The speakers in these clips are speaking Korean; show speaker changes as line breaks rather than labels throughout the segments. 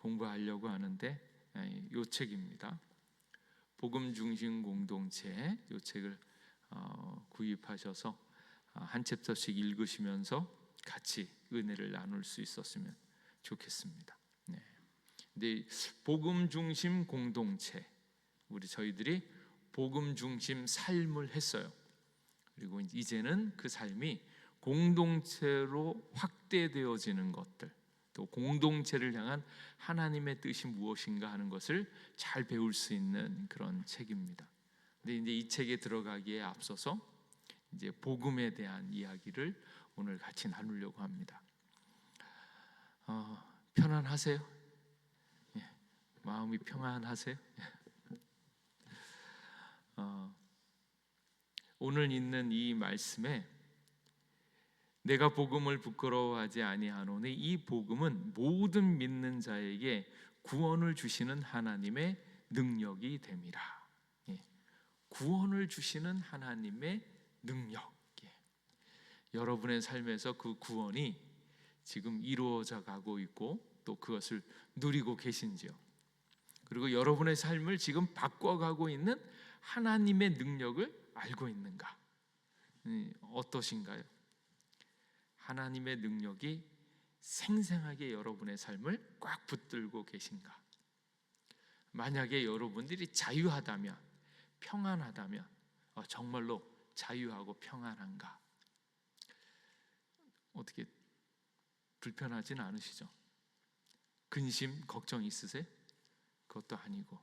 공부하려고 하는데 이 책입니다. 복음 중심 공동체 이 책을 구입하셔서 한 챕터씩 읽으시면서 같이 은혜를 나눌 수 있었으면 좋겠습니다. 네. 근데 복음 중심 공동체, 저희들이 복음 중심 삶을 했어요. 그리고 이제는 그 삶이 공동체로 확대되어지는 것들, 또 공동체를 향한 하나님의 뜻이 무엇인가 하는 것을 잘 배울 수 있는 그런 책입니다. 근데 이제 이 책에 들어가기에 앞서서 이제 복음에 대한 이야기를 오늘 같이 나누려고 합니다. 편안하세요? 예, 마음이 평안하세요? 오늘 있는 이 말씀에 내가 복음을 부끄러워하지 아니하노니 이 복음은 모든 믿는 자에게 구원을 주시는 하나님의 능력이 됨이라. 구원을 주시는 하나님의 능력. 여러분의 삶에서 그 구원이 지금 이루어져 가고 있고 또 그것을 누리고 계신지요? 그리고 여러분의 삶을 지금 바꿔가고 있는 하나님의 능력을 알고 있는가? 어떠신가요? 하나님의 능력이 생생하게 여러분의 삶을 꽉 붙들고 계신가? 만약에 여러분들이 자유하다면, 평안하다면 정말로 자유하고 평안한가? 어떻게 불편하진 않으시죠? 근심, 걱정 있으세요? 그것도 아니고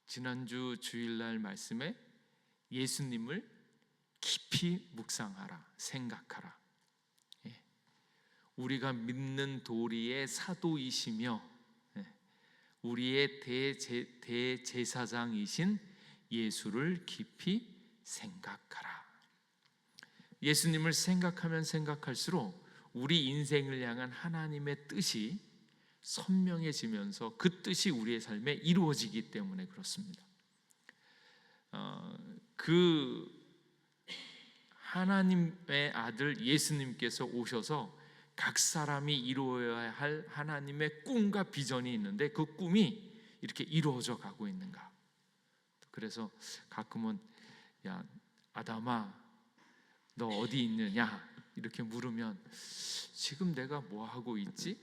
지난주 주일날 말씀에 예수님을 깊이 묵상하라, 생각하라. 우리가 믿는 도리의 사도이시며 우리의 대제사장이신 예수를 깊이 생각하라. 예수님을 생각하면 생각할수록 우리 인생을 향한 하나님의 뜻이 선명해지면서 그 뜻이 우리의 삶에 이루어지기 때문에 그렇습니다. 그 하나님의 아들 예수님께서 오셔서 각 사람이 이루어야 할 하나님의 꿈과 비전이 있는데 그 꿈이 이렇게 이루어져 가고 있는가? 그래서 가끔은 야 아담아 너 어디 있느냐 이렇게 물으면 지금 내가 뭐 하고 있지?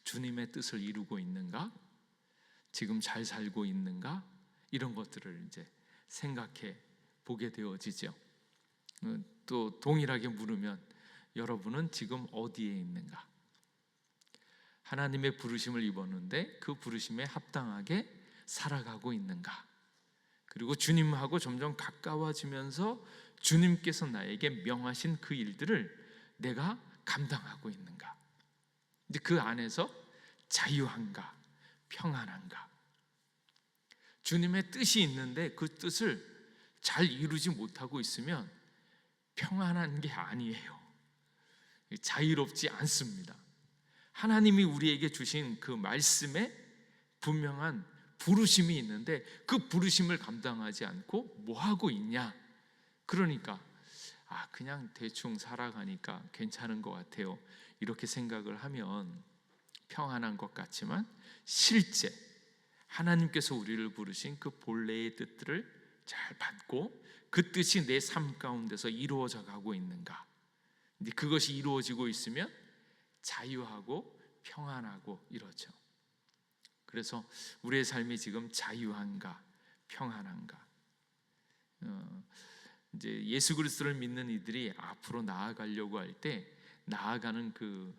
주님의 뜻을 이루고 있는가? 지금 잘 살고 있는가? 이런 것들을 이제 생각해 보게 되어지죠. 또 동일하게 물으면 여러분은 지금 어디에 있는가? 하나님의 부르심을 입었는데 그 부르심에 합당하게 살아가고 있는가? 그리고 주님하고 점점 가까워지면서 주님께서 나에게 명하신 그 일들을 내가 감당하고 있는가? 이제 그 안에서 자유한가? 평안한가? 주님의 뜻이 있는데 그 뜻을 잘 이루지 못하고 있으면 평안한 게 아니에요. 자유롭지 않습니다. 하나님이 우리에게 주신 그 말씀에 분명한 부르심이 있는데 그 부르심을 감당하지 않고 뭐 하고 있냐? 그러니까 그냥 대충 살아가니까 괜찮은 것 같아요. 이렇게 생각을 하면 평안한 것 같지만 실제 하나님께서 우리를 부르신 그 본래의 뜻들을 잘 받고 그 뜻이 내 삶 가운데서 이루어져 가고 있는가? 근데 그것이 이루어지고 있으면 자유하고 평안하고 이렇죠. 그래서 우리의 삶이 지금 자유한가, 평안한가? 이제 예수 그리스도를 믿는 이들이 앞으로 나아가려고 할 때 나아가는 그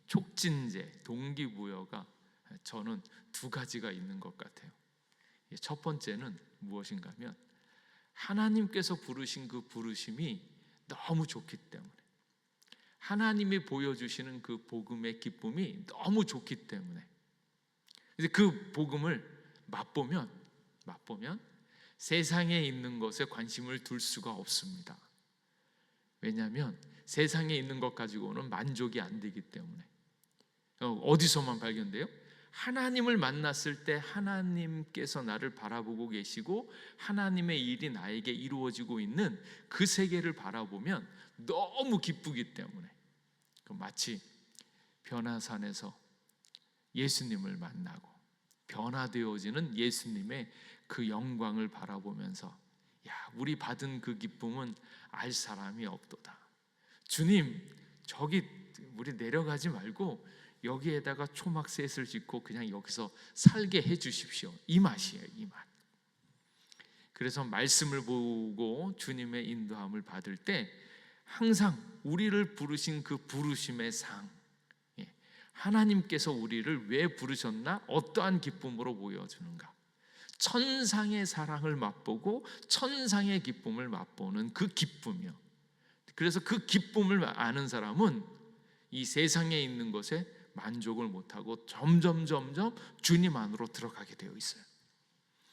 촉진제, 동기부여가 저는 두 가지가 있는 것 같아요. 첫 번째는 무엇인가 하면 하나님께서 부르신 그 부르심이 너무 좋기 때문에 하나님이 보여주시는 그 복음의 기쁨이 너무 좋기 때문에 이제 그 복음을 맛보면 세상에 있는 것에 관심을 둘 수가 없습니다. 왜냐하면 세상에 있는 것 가지고는 만족이 안 되기 때문에. 어디서만 발견돼요? 하나님을 만났을 때 하나님께서 나를 바라보고 계시고 하나님의 일이 나에게 이루어지고 있는 그 세계를 바라보면 너무 기쁘기 때문에 마치 변화산에서 예수님을 만나고 변화되어지는 예수님의 그 영광을 바라보면서 야, 우리 받은 그 기쁨은 알 사람이 없도다. 주님, 저기 우리 내려가지 말고 여기에다가 초막셋을 짓고 그냥 여기서 살게 해 주십시오. 이 맛이에요, 이 맛. 그래서 말씀을 보고 주님의 인도함을 받을 때 항상 우리를 부르신 그 부르심의 상, 하나님께서 우리를 왜 부르셨나? 어떠한 기쁨으로 보여주는가? 천상의 사랑을 맛보고 천상의 기쁨을 맛보는 그 기쁨이요. 그래서 그 기쁨을 아는 사람은 이 세상에 있는 것에 만족을 못하고 점점 주님 안으로 들어가게 되어 있어요.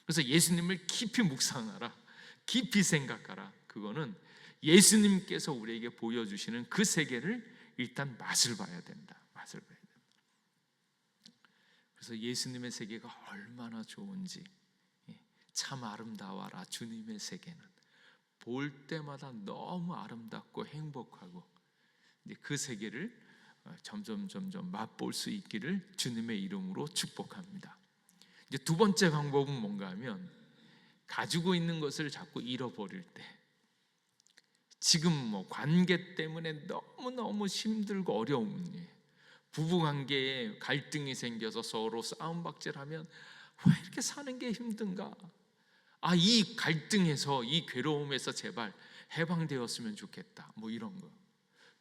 그래서 예수님을 깊이 묵상하라, 깊이 생각하라. 그거는 예수님께서 우리에게 보여주시는 그 세계를 일단 맛을 봐야 된다. 맛을 봐야 된다. 그래서 예수님의 세계가 얼마나 좋은지, 참 아름다워라. 주님의 세계는 볼 때마다 너무 아름답고 행복하고, 그 세계를 점점 맛볼 수 있기를 주님의 이름으로 축복합니다. 이제 두 번째 방법은 뭔가 하면, 가지고 있는 것을 자꾸 잃어버릴 때, 지금 관계 때문에 너무너무 힘들고 어려운, 부부관계에 갈등이 생겨서 서로 싸움박질하면 왜 이렇게 사는 게 힘든가? 이 갈등에서, 이 괴로움에서 제발 해방되었으면 좋겠다. 이런 거.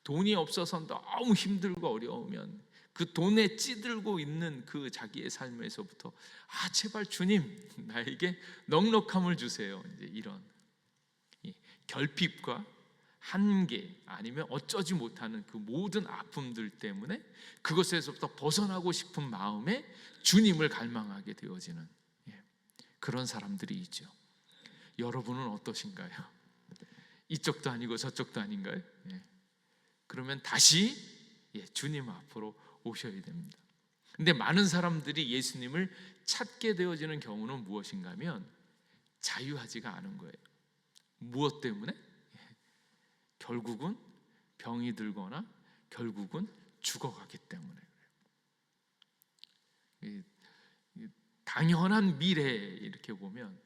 돈이 없어서 너무 힘들고 어려우면 그 돈에 찌들고 있는 그 자기의 삶에서부터 제발 주님, 나에게 넉넉함을 주세요. 이제 이런 결핍과 한계, 아니면 어쩌지 못하는 그 모든 아픔들 때문에 그것에서부터 벗어나고 싶은 마음에 주님을 갈망하게 되어지는 그런 사람들이 있죠. 여러분은 어떠신가요? 이쪽도 아니고 저쪽도 아닌가요? 그러면 다시 주님 앞으로 오셔야 됩니다. 근데 많은 사람들이 예수님을 찾게 되어지는 경우는 무엇인가 하면 자유하지가 않은 거예요. 무엇 때문에? 결국은 병이 들거나 결국은 죽어가기 때문에 그래요. 당연한 미래 이렇게 보면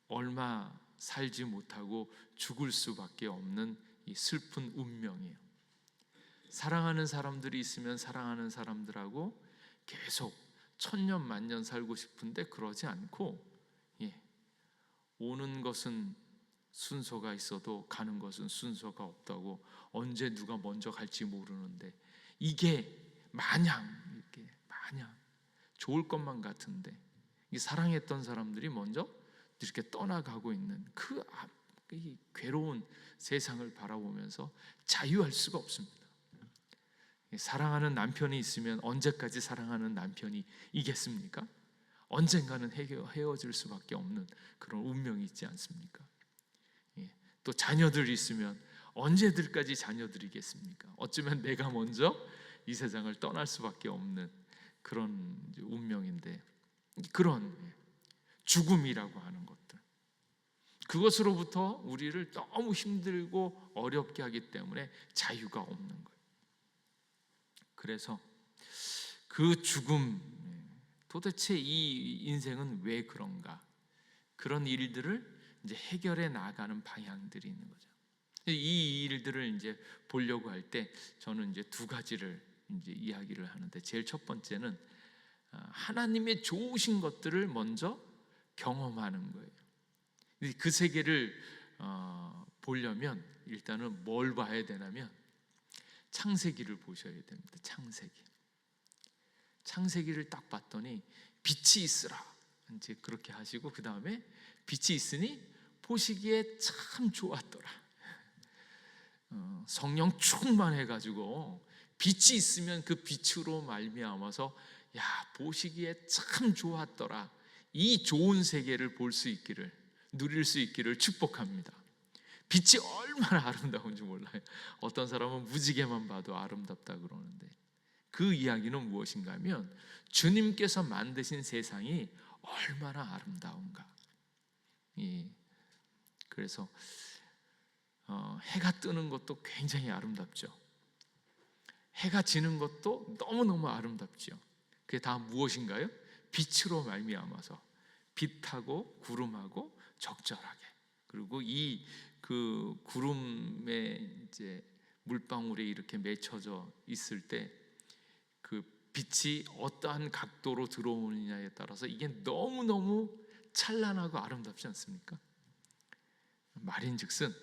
얼마 살지 못하고 죽을 수밖에 없는 이 슬픈 운명이에요. 사랑하는 사람들이 있으면 사랑하는 사람들하고 계속 천년 만년 살고 싶은데 그러지 않고, 오는 것은 순서가 있어도 가는 것은 순서가 없다고, 언제 누가 먼저 갈지 모르는데 이게 마냥 좋을 것만 같은데, 이 사랑했던 사람들이 먼저 이렇게 떠나가고 있는 그 괴로운 세상을 바라보면서 자유할 수가 없습니다. 사랑하는 남편이 있으면 언제까지 사랑하는 남편이 이겠습니까? 언젠가는 헤어질 수밖에 없는 그런 운명이 있지 않습니까? 또 자녀들이 있으면 언제들까지 자녀들이겠습니까? 어쩌면 내가 먼저 이 세상을 떠날 수밖에 없는 그런 운명인데, 그런 죽음이라고 하는 것들, 그것으로부터 우리를 너무 힘들고 어렵게 하기 때문에 자유가 없는 거예요. 그래서 그 죽음, 도대체 이 인생은 왜 그런가? 그런 일들을 이제 해결해 나가는 방향들이 있는 거죠. 이 일들을 이제 보려고 할 때 저는 이제 두 가지를 이제 이야기를 하는데, 제일 첫 번째는 하나님의 좋으신 것들을 먼저 경험하는 거예요. 그 세계를 보려면 일단은 뭘 봐야 되냐면 창세기를 보셔야 됩니다. 창세기를 딱 봤더니 빛이 있으라 이제 그렇게 하시고, 그 다음에 빛이 있으니 보시기에 참 좋았더라. 성령 충만해가지고 빛이 있으면 그 빛으로 말미암아서 보시기에 참 좋았더라. 이 좋은 세계를 볼 수 있기를, 누릴 수 있기를 축복합니다. 빛이 얼마나 아름다운지 몰라요. 어떤 사람은 무지개만 봐도 아름답다 그러는데, 그 이야기는 무엇인가 하면 주님께서 만드신 세상이 얼마나 아름다운가. 그래서 해가 뜨는 것도 굉장히 아름답죠. 해가 지는 것도 너무너무 아름답죠. 그게 다 무엇인가요? 빛으로 말미암아서, 빛하고 구름하고 적절하게, 그리고 이 그 구름에 이제 물방울이 이렇게 맺혀져 있을 때 그 빛이 어떠한 각도로 들어오느냐에 따라서 이게 너무너무 찬란하고 아름답지 않습니까? 말인즉슨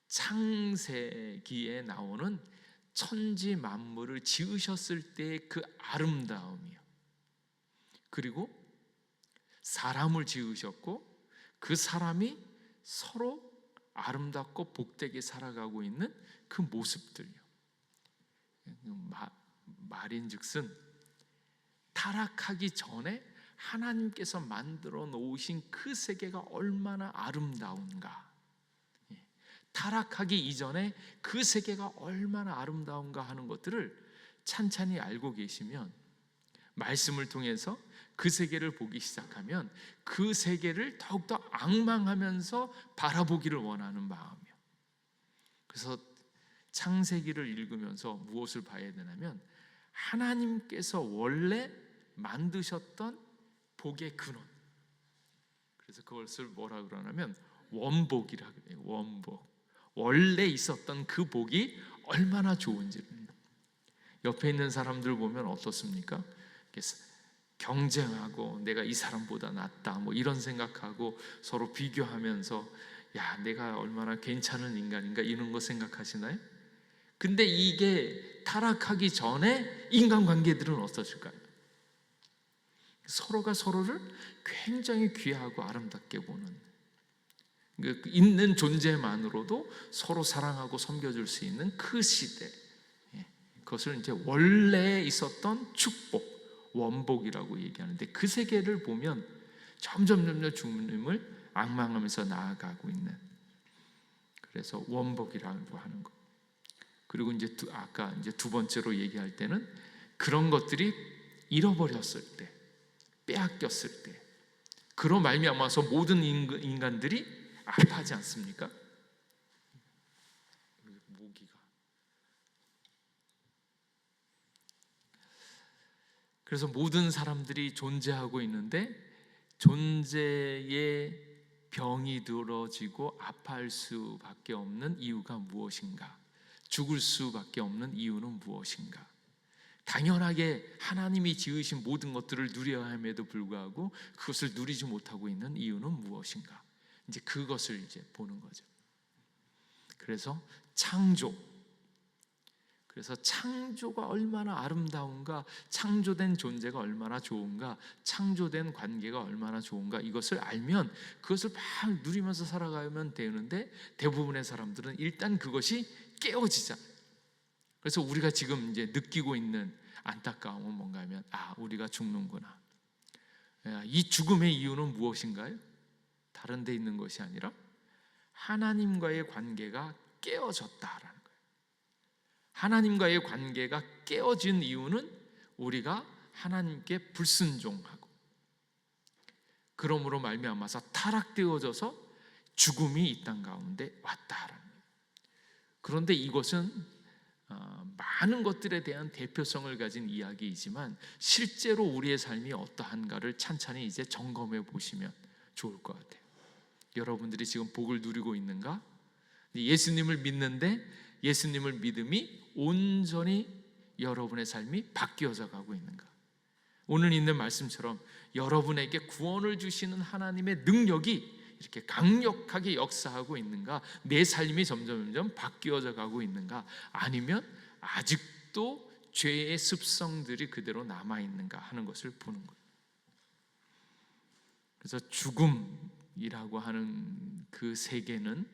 창세기에 나오는 천지 만물을 지으셨을 때의 그 아름다움이요, 그리고 사람을 지으셨고 그 사람이 서로 아름답고 복되게 살아가고 있는 그 모습들요. 말인즉슨 타락하기 전에 하나님께서 만들어 놓으신 그 세계가 얼마나 아름다운가, 타락하기 이전에 그 세계가 얼마나 아름다운가 하는 것들을 찬찬히 알고 계시면, 말씀을 통해서 그 세계를 보기 시작하면 그 세계를 더욱더 앙망하면서 바라보기를 원하는 마음이요. 그래서 창세기를 읽으면서 무엇을 봐야 되냐면, 하나님께서 원래 만드셨던 복의 근원, 그래서 그것을 뭐라 그러냐면 원복이라 그래요. 원복. 원래 있었던 그 복이 얼마나 좋은지를. 옆에 있는 사람들 보면 어떻습니까? 경쟁하고 내가 이 사람보다 낫다 뭐 이런 생각하고 서로 비교하면서 야, 내가 얼마나 괜찮은 인간인가 이런 거 생각하시나요? 근데 이게 타락하기 전에 인간관계들은 어떠실까요? 서로가 서로를 굉장히 귀하고 아름답게 보는, 있는 존재만으로도 서로 사랑하고 섬겨줄 수 있는 그 시대, 그것을 이제 원래 있었던 축복, 원복이라고 얘기하는데, 그 세계를 보면 점점 주님을 앙망하면서 나아가고 있는, 그래서 원복이라고 하는 것. 그리고 이제 아까 이제 두 번째로 얘기할 때는 그런 것들이 잃어버렸을 때, 빼앗겼을 때, 그로 말미암아서 모든 인간들이 아파하지 않습니까? 모기가. 그래서 모든 사람들이 존재하고 있는데 존재에 병이 들어지고 아파할 수밖에 없는 이유가 무엇인가? 죽을 수밖에 없는 이유는 무엇인가? 당연하게 하나님이 지으신 모든 것들을 누려야 함에도 불구하고 그것을 누리지 못하고 있는 이유는 무엇인가? 이제 그것을 이제 보는 거죠. 그래서 그래서 창조가 얼마나 아름다운가, 창조된 존재가 얼마나 좋은가, 창조된 관계가 얼마나 좋은가, 이것을 알면 그것을 막 누리면서 살아가면 되는데, 대부분의 사람들은 일단 그것이 깨어지잖아요. 그래서 우리가 지금 이제 느끼고 있는 안타까움은 뭔가 하면, 우리가 죽는구나. 이 죽음의 이유는 무엇인가요? 다른 데 있는 것이 아니라 하나님과의 관계가 깨어졌다라는 거예요. 하나님과의 관계가 깨어진 이유는 우리가 하나님께 불순종하고, 그러므로 말미암아서 타락되어져서 죽음이 이 땅 가운데 왔다라는 거예요. 그런데 이것은 많은 것들에 대한 대표성을 가진 이야기이지만 실제로 우리의 삶이 어떠한가를 찬찬히 이제 점검해 보시면 좋을 것 같아요. 여러분들이 지금 복을 누리고 있는가? 예수님을 믿는데 예수님을 믿음이 온전히 여러분의 삶이 바뀌어져 가고 있는가? 오늘 있는 말씀처럼 여러분에게 구원을 주시는 하나님의 능력이 이렇게 강력하게 역사하고 있는가? 내 삶이 점점 바뀌어져 가고 있는가? 아니면 아직도 죄의 습성들이 그대로 남아 있는가 하는 것을 보는 거예요. 그래서 죽음이라고 하는 그 세계는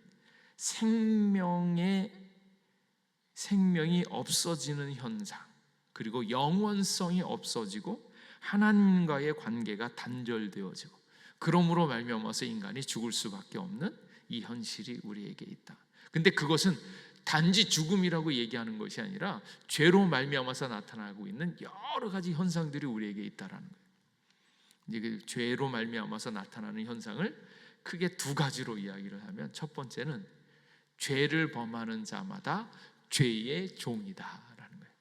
생명이 없어지는 현상, 그리고 영원성이 없어지고 하나님과의 관계가 단절되어지고, 그러므로 말미암아서 인간이 죽을 수밖에 없는 이 현실이 우리에게 있다. 근데 그것은 단지 죽음이라고 얘기하는 것이 아니라 죄로 말미암아서 나타나고 있는 여러 가지 현상들이 우리에게 있다라는 거예요. 이제 그 죄로 말미암아서 나타나는 현상을 크게 두 가지로 이야기를 하면, 첫 번째는 죄를 범하는 자마다 죄의 종이다라는 거예요.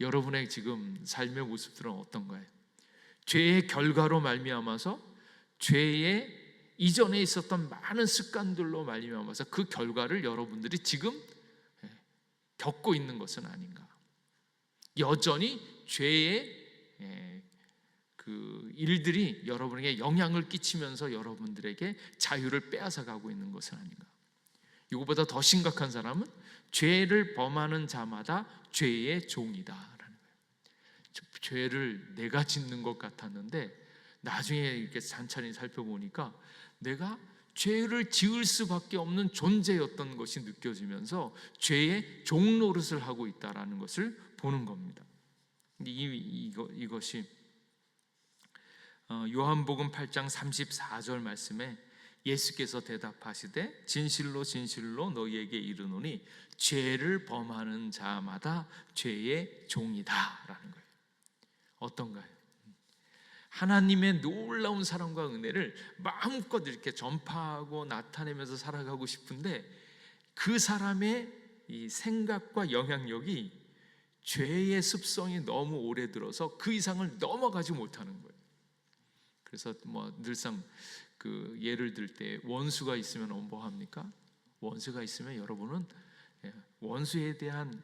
여러분의 지금 삶의 모습들은 어떤가요? 죄의 결과로 말미암아서, 죄의 이전에 있었던 많은 습관들로 말미암아서 그 결과를 여러분들이 지금 겪고 있는 것은 아닌가? 여전히 죄의 그 일들이 여러분에게 영향을 끼치면서 여러분들에게 자유를 빼앗아 가고 있는 것은 아닌가? 이거보다 더 심각한 사람은 죄를 범하는 자마다 죄의 종이다라는 거예요. 죄를 내가 짓는 것 같았는데 나중에 이렇게 찬찬히 살펴보니까 내가 죄를 지을 수밖에 없는 존재였던 것이 느껴지면서 죄의 종노릇을 하고 있다라는 것을 보는 겁니다. 이것이 요한복음 8장 34절 말씀에 예수께서 대답하시되 진실로 진실로 너희에게 이르노니 죄를 범하는 자마다 죄의 종이다라는 거예요. 어떤가요? 하나님의 놀라운 사랑과 은혜를 마음껏 이렇게 전파하고 나타내면서 살아가고 싶은데 그 사람의 이 생각과 영향력이 죄의 습성이 너무 오래 들어서 그 이상을 넘어가지 못하는 거예요. 그래서 늘상 그 예를 들 때 원수가 있으면 뭐 합니까? 원수가 있으면 여러분은 원수에 대한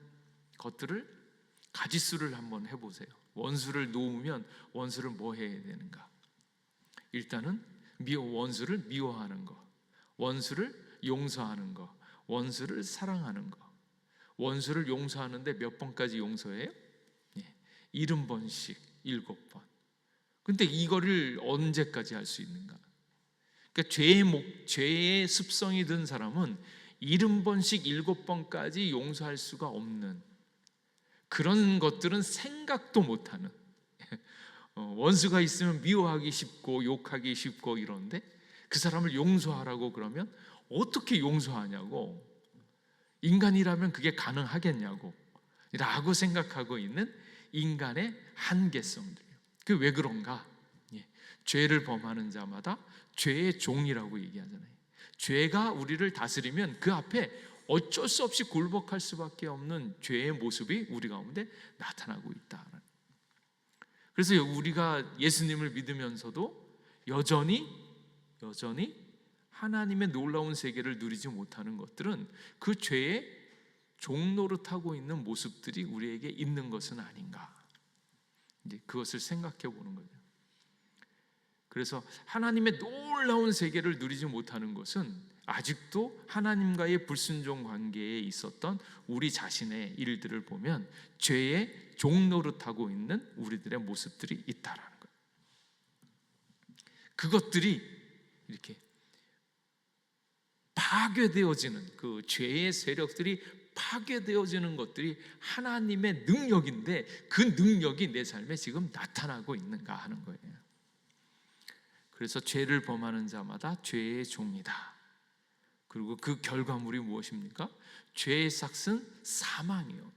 것들을 가짓수를 한번 해보세요. 원수를 놓으면 원수를 뭐 해야 되는가? 일단은 원수를 미워하는 거, 원수를 용서하는 거, 원수를 사랑하는 거. 원수를 용서하는데 몇 번까지 용서해요? 70번씩 7번. 근데 이거를 언제까지 할 수 있는가? 그러니까 죄의 습성이 든 사람은 70번씩 7번까지 용서할 수가 없는, 그런 것들은 생각도 못하는, 원수가 있으면 미워하기 쉽고 욕하기 쉽고 이런데 그 사람을 용서하라고 그러면 어떻게 용서하냐고, 인간이라면 그게 가능하겠냐고 라고 생각하고 있는 인간의 한계성들이에요. 그게 왜 그런가? 죄를 범하는 자마다 죄의 종이라고 얘기하잖아요. 죄가 우리를 다스리면 그 앞에 어쩔 수 없이 굴복할 수밖에 없는 죄의 모습이 우리 가운데 나타나고 있다. 그래서 우리가 예수님을 믿으면서도 여전히 하나님의 놀라운 세계를 누리지 못하는 것들은 그 죄의 종노릇하고 있는 모습들이 우리에게 있는 것은 아닌가, 이제 그것을 생각해 보는 거죠. 그래서 하나님의 놀라운 세계를 누리지 못하는 것은 아직도 하나님과의 불순종 관계에 있었던 우리 자신의 일들을 보면 죄의 종노릇하고 있는 우리들의 모습들이 있다라는 거예요. 그것들이 이렇게 파괴되어지는, 그 죄의 세력들이 파괴되어지는 것들이 하나님의 능력인데 그 능력이 내 삶에 지금 나타나고 있는가 하는 거예요. 그래서 죄를 범하는 자마다 죄의 종이다. 그리고 그 결과물이 무엇입니까? 죄의 삭은 사망이요.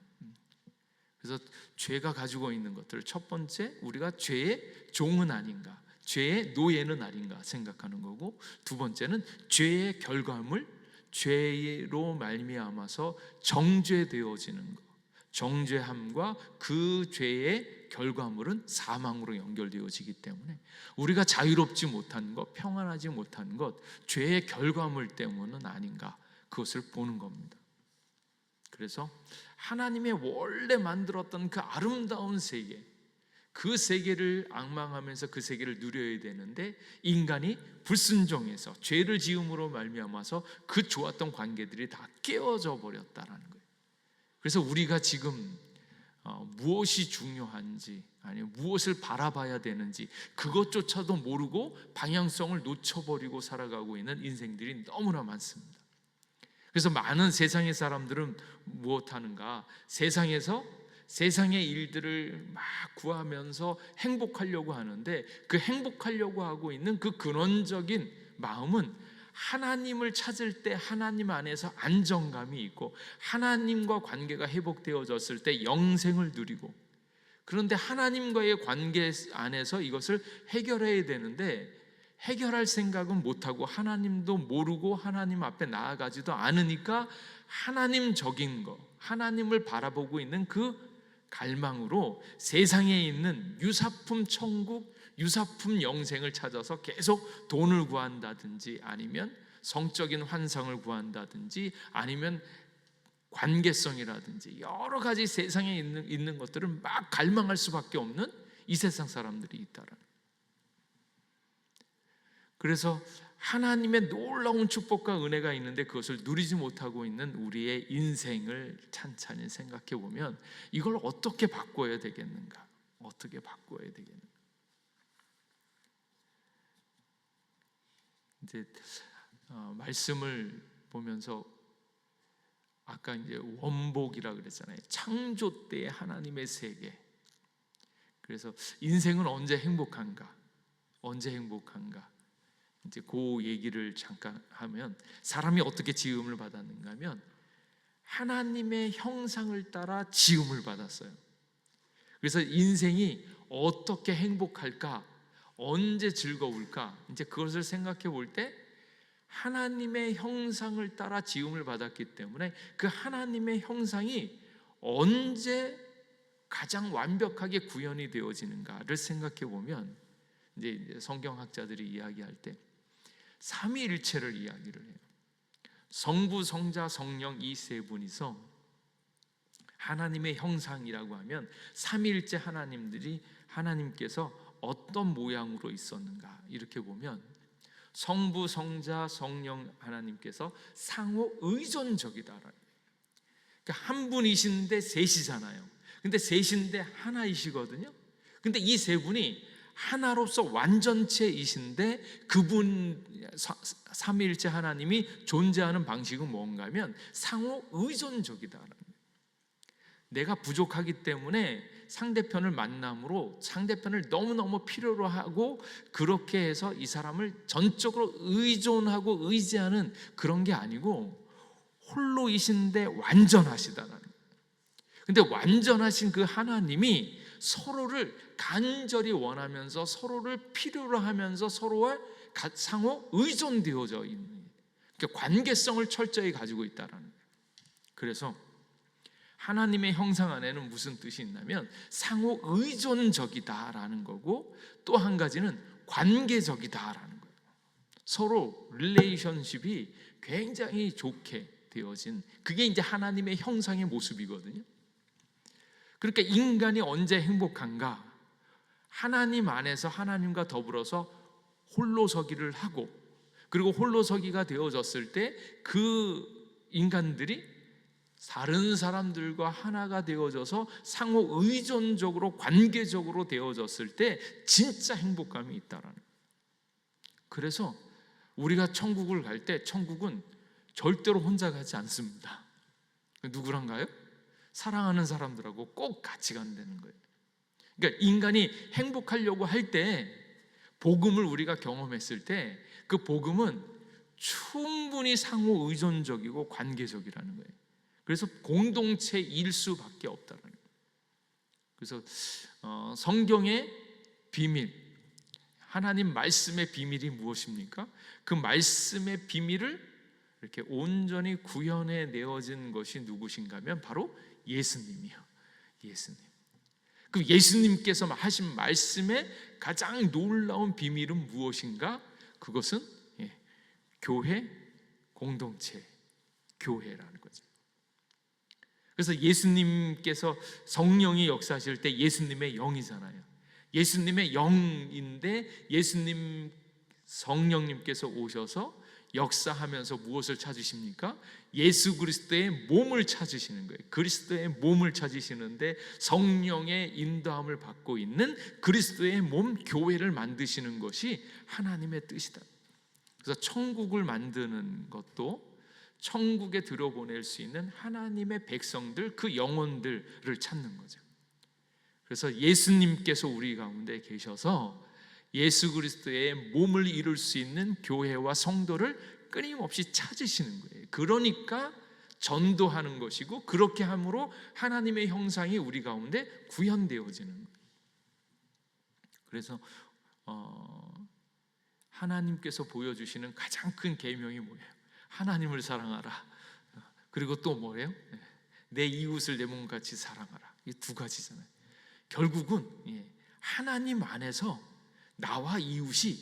그래서 죄가 가지고 있는 것들, 첫 번째, 우리가 죄의 종은 아닌가, 죄의 노예는 아닌가 생각하는 거고, 두 번째는 죄의 결과물, 죄로 말미암아서 정죄되어지는 것, 정죄함과 그 죄의 결과물은 사망으로 연결되어지기 때문에 우리가 자유롭지 못한 것, 평안하지 못한 것, 죄의 결과물 때문은 아닌가, 그것을 보는 겁니다. 그래서 하나님의 원래 만들었던 그 아름다운 세계, 그 세계를 앙망하면서 그 세계를 누려야 되는데 인간이 불순종해서 죄를 지음으로 말미암아서 그 좋았던 관계들이 다 깨어져 버렸다라는 거예요. 그래서 우리가 지금 무엇이 중요한지, 아니면 무엇을 바라봐야 되는지 그것조차도 모르고 방향성을 놓쳐버리고 살아가고 있는 인생들이 너무나 많습니다. 그래서 많은 세상의 사람들은 무엇하는가? 세상의 일들을 막 구하면서 행복하려고 하는데 그 행복하려고 하고 있는 그 근원적인 마음은 하나님을 찾을 때 하나님 안에서 안정감이 있고 하나님과 관계가 회복되어졌을 때 영생을 누리고, 그런데 하나님과의 관계 안에서 이것을 해결해야 되는데 해결할 생각은 못하고 하나님도 모르고 하나님 앞에 나아가지도 않으니까 하나님적인 거, 하나님을 바라보고 있는 그 갈망으로 세상에 있는 유사품 천국, 유사품 영생을 찾아서 계속 돈을 구한다든지, 아니면 성적인 환상을 구한다든지, 아니면 관계성이라든지 여러 가지 세상에 있는 것들을 막 갈망할 수밖에 없는 이 세상 사람들이 있다라는. 그래서 하나님의 놀라운 축복과 은혜가 있는데 그것을 누리지 못하고 있는 우리의 인생을 찬찬히 생각해 보면 이걸 어떻게 바꿔야 되겠는가? 어떻게 바꿔야 되겠는가? 이제 말씀을 보면서 아까 이제 원복이라 그랬잖아요. 창조 때의 하나님의 세계. 그래서 인생은 언제 행복한가? 언제 행복한가? 이제 그 얘기를 잠깐 하면, 사람이 어떻게 지음을 받았는가 하면 하나님의 형상을 따라 지음을 받았어요. 그래서 인생이 어떻게 행복할까? 언제 즐거울까? 이제 그것을 생각해 볼 때 하나님의 형상을 따라 지음을 받았기 때문에 그 하나님의 형상이 언제 가장 완벽하게 구현이 되어지는가를 생각해 보면, 이제 성경학자들이 이야기할 때 삼위일체를 이야기를 해요. 성부, 성자, 성령 이 세 분이서 하나님의 형상이라고 하면 삼위일체 하나님께서 어떤 모양으로 있었는가, 이렇게 보면 성부, 성자, 성령 하나님께서 상호 의존적이다. 그러니까 한 분이신데 셋이잖아요. 근데 셋인데 하나이시거든요. 근데 이 세 분이 하나로서 완전체이신데 그분 삼위일체 하나님이 존재하는 방식은 뭔가 하면 상호 의존적이다. 내가 부족하기 때문에 상대편을 만남으로 상대편을 너무너무 필요로 하고, 그렇게 해서 이 사람을 전적으로 의존하고 의지하는 그런 게 아니고 홀로이신데 완전하시다는. 근데 완전하신 그 하나님이 서로를 간절히 원하면서 서로를 필요로 하면서 서로와 상호 의존되어져 있는, 그러니까 관계성을 철저히 가지고 있다라는 거예요. 그래서 하나님의 형상 안에는 무슨 뜻이 있냐면 상호 의존적이다라는 거고, 또 한 가지는 관계적이다라는 거예요. 서로 릴레이션십이 굉장히 좋게 되어진, 그게 이제 하나님의 형상의 모습이거든요. 그러니까 인간이 언제 행복한가? 하나님 안에서 하나님과 더불어서 홀로서기를 하고, 그리고 홀로서기가 되어졌을 때 그 인간들이 다른 사람들과 하나가 되어져서 상호 의존적으로 관계적으로 되어졌을 때 진짜 행복감이 있다라는 거예요. 그래서 우리가 천국을 갈 때 천국은 절대로 혼자 가지 않습니다. 누구랑가요? 사랑하는 사람들하고 꼭 같이 간다는 거예요. 그러니까 인간이 행복하려고 할 때, 복음을 우리가 경험했을 때 그 복음은 충분히 상호 의존적이고 관계적이라는 거예요. 그래서 공동체일 수밖에 없다는 거예요. 그래서 성경의 비밀, 하나님 말씀의 비밀이 무엇입니까? 그 말씀의 비밀을 이렇게 온전히 구현해 내어진 것이 누구신가 하면 바로 예수님이요. 예수님. 그 예수님께서 하신 말씀의 가장 놀라운 비밀은 무엇인가? 그것은 교회, 공동체, 교회라는 거죠. 그래서 예수님께서 성령이 역사하실 때 예수님의 영이잖아요. 예수님의 영인데 예수님 성령님께서 오셔서 역사하면서 무엇을 찾으십니까? 예수 그리스도의 몸을 찾으시는 거예요. 그리스도의 몸을 찾으시는데 성령의 인도함을 받고 있는 그리스도의 몸 교회를 만드시는 것이 하나님의 뜻이다. 그래서 천국을 만드는 것도 천국에 들어보낼 수 있는 하나님의 백성들, 그 영혼들을 찾는 거죠. 그래서 예수님께서 우리 가운데 계셔서 예수 그리스도의 몸을 이룰 수 있는 교회와 성도를 끊임없이 찾으시는 거예요. 그러니까 전도하는 것이고, 그렇게 함으로 하나님의 형상이 우리 가운데 구현되어지는 거예요. 그래서 하나님께서 보여주시는 가장 큰 계명이 뭐예요? 하나님을 사랑하라. 그리고 또 뭐예요? 내 이웃을 내 몸같이 사랑하라. 이 두 가지잖아요. 결국은 하나님 안에서 나와 이웃이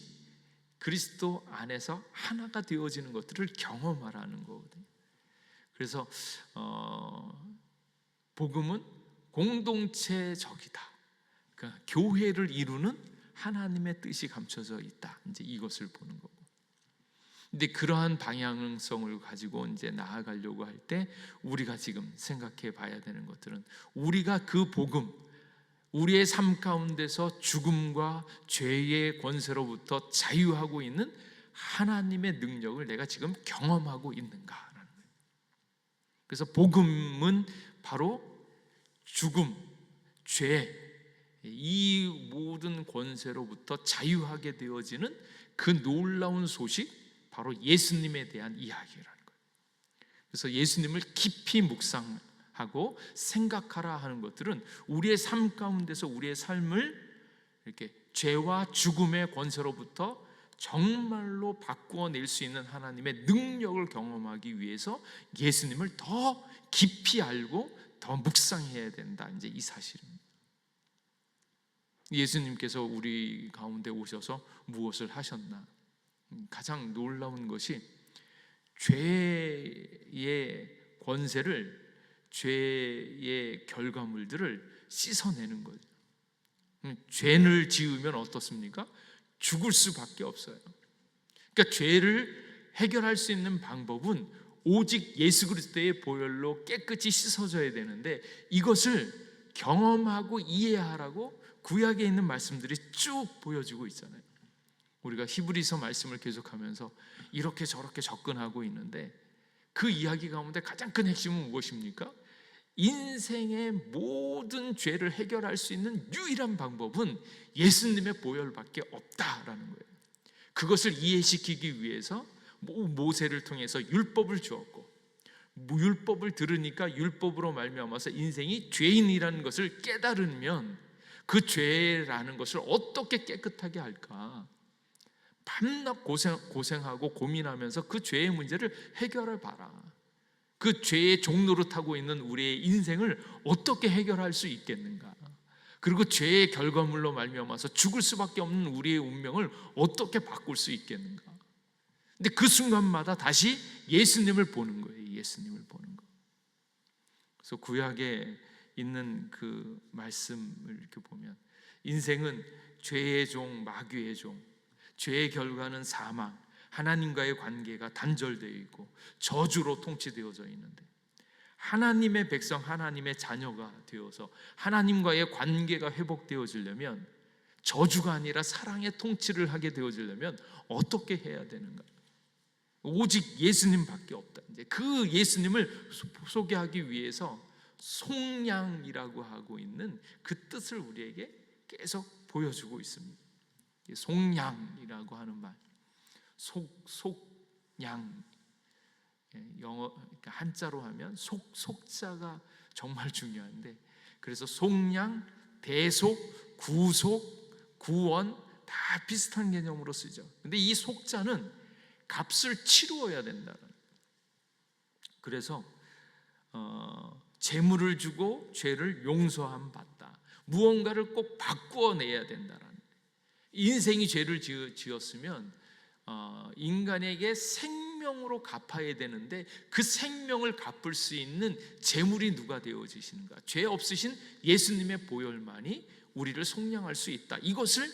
그리스도 안에서 하나가 되어지는 것들을 경험하라는 거거든요. 그래서 복음은 공동체적이다. 그러니까 교회를 이루는 하나님의 뜻이 감춰져 있다. 이제 이것을 보는 거고. 근데 그러한 방향성을 가지고 이제 나아가려고 할 때 우리가 지금 생각해 봐야 되는 것들은, 우리가 그 복음, 우리의 삶 가운데서 죽음과 죄의 권세로부터 자유하고 있는 하나님의 능력을 내가 지금 경험하고 있는가라는 거예요. 그래서 복음은 바로 죽음, 죄, 이 모든 권세로부터 자유하게 되어지는 그 놀라운 소식, 바로 예수님에 대한 이야기라는 거예요. 그래서 예수님을 깊이 묵상하고 생각하라 하는 것들은 우리의 삶 가운데서 우리의 삶을 이렇게 죄와 죽음의 권세로부터 정말로 바꾸어낼 수 있는 하나님의 능력을 경험하기 위해서 예수님을 더 깊이 알고 더 묵상해야 된다. 이제 이 사실입니다. 예수님께서 우리 가운데 오셔서 무엇을 하셨나? 가장 놀라운 것이 죄의 권세를, 죄의 결과물들을 씻어내는 거죠. 죄를 지으면 어떻습니까? 죽을 수밖에 없어요. 그러니까 죄를 해결할 수 있는 방법은 오직 예수 그리스도의 보혈로 깨끗이 씻어져야 되는데, 이것을 경험하고 이해하라고 구약에 있는 말씀들이 쭉 보여주고 있잖아요. 우리가 히브리서 말씀을 계속하면서 이렇게 저렇게 접근하고 있는데, 그 이야기 가운데 가장 큰 핵심은 무엇입니까? 인생의 모든 죄를 해결할 수 있는 유일한 방법은 예수님의 보혈밖에 없다라는 거예요. 그것을 이해시키기 위해서 모세를 통해서 율법을 주었고, 율법을 들으니까 율법으로 말미암아서 인생이 죄인이라는 것을 깨달으면 그 죄라는 것을 어떻게 깨끗하게 할까? 밤낮 고생하고 고민하면서 그 죄의 문제를 해결해 봐라. 그 죄의 종로를 타고 있는 우리의 인생을 어떻게 해결할 수 있겠는가? 그리고 죄의 결과물로 말미암아서 죽을 수밖에 없는 우리의 운명을 어떻게 바꿀 수 있겠는가? 근데 그 순간마다 다시 예수님을 보는 거예요. 예수님을 보는 거. 그래서 구약에 있는 그 말씀을 이렇게 보면, 인생은 죄의 종, 마귀의 종, 죄의 결과는 사망, 하나님과의 관계가 단절되어 있고 저주로 통치되어져 있는데, 하나님의 백성, 하나님의 자녀가 되어서 하나님과의 관계가 회복되어지려면, 저주가 아니라 사랑의 통치를 하게 되어지려면 어떻게 해야 되는가? 오직 예수님밖에 없다. 이제 그 예수님을 소개하기 위해서 속량이라고 하고 있는 그 뜻을 우리에게 계속 보여주고 있습니다. 속량이라고 하는 말, 속량, 영어 그러니까 한자로 하면 속자가 정말 중요한데, 그래서 속량, 대속, 구속, 구원 다 비슷한 개념으로 쓰죠. 근데 이 속자는 값을 치루어야 된다. 그래서 재물을 주고 죄를 용서함 받다. 무언가를 꼭 바꾸어내야 된다라는. 인생이 죄를 지었으면 인간에게 생명으로 갚아야 되는데, 그 생명을 갚을 수 있는 재물이 누가 되어지시는가? 죄 없으신 예수님의 보혈만이 우리를 속량할 수 있다. 이것을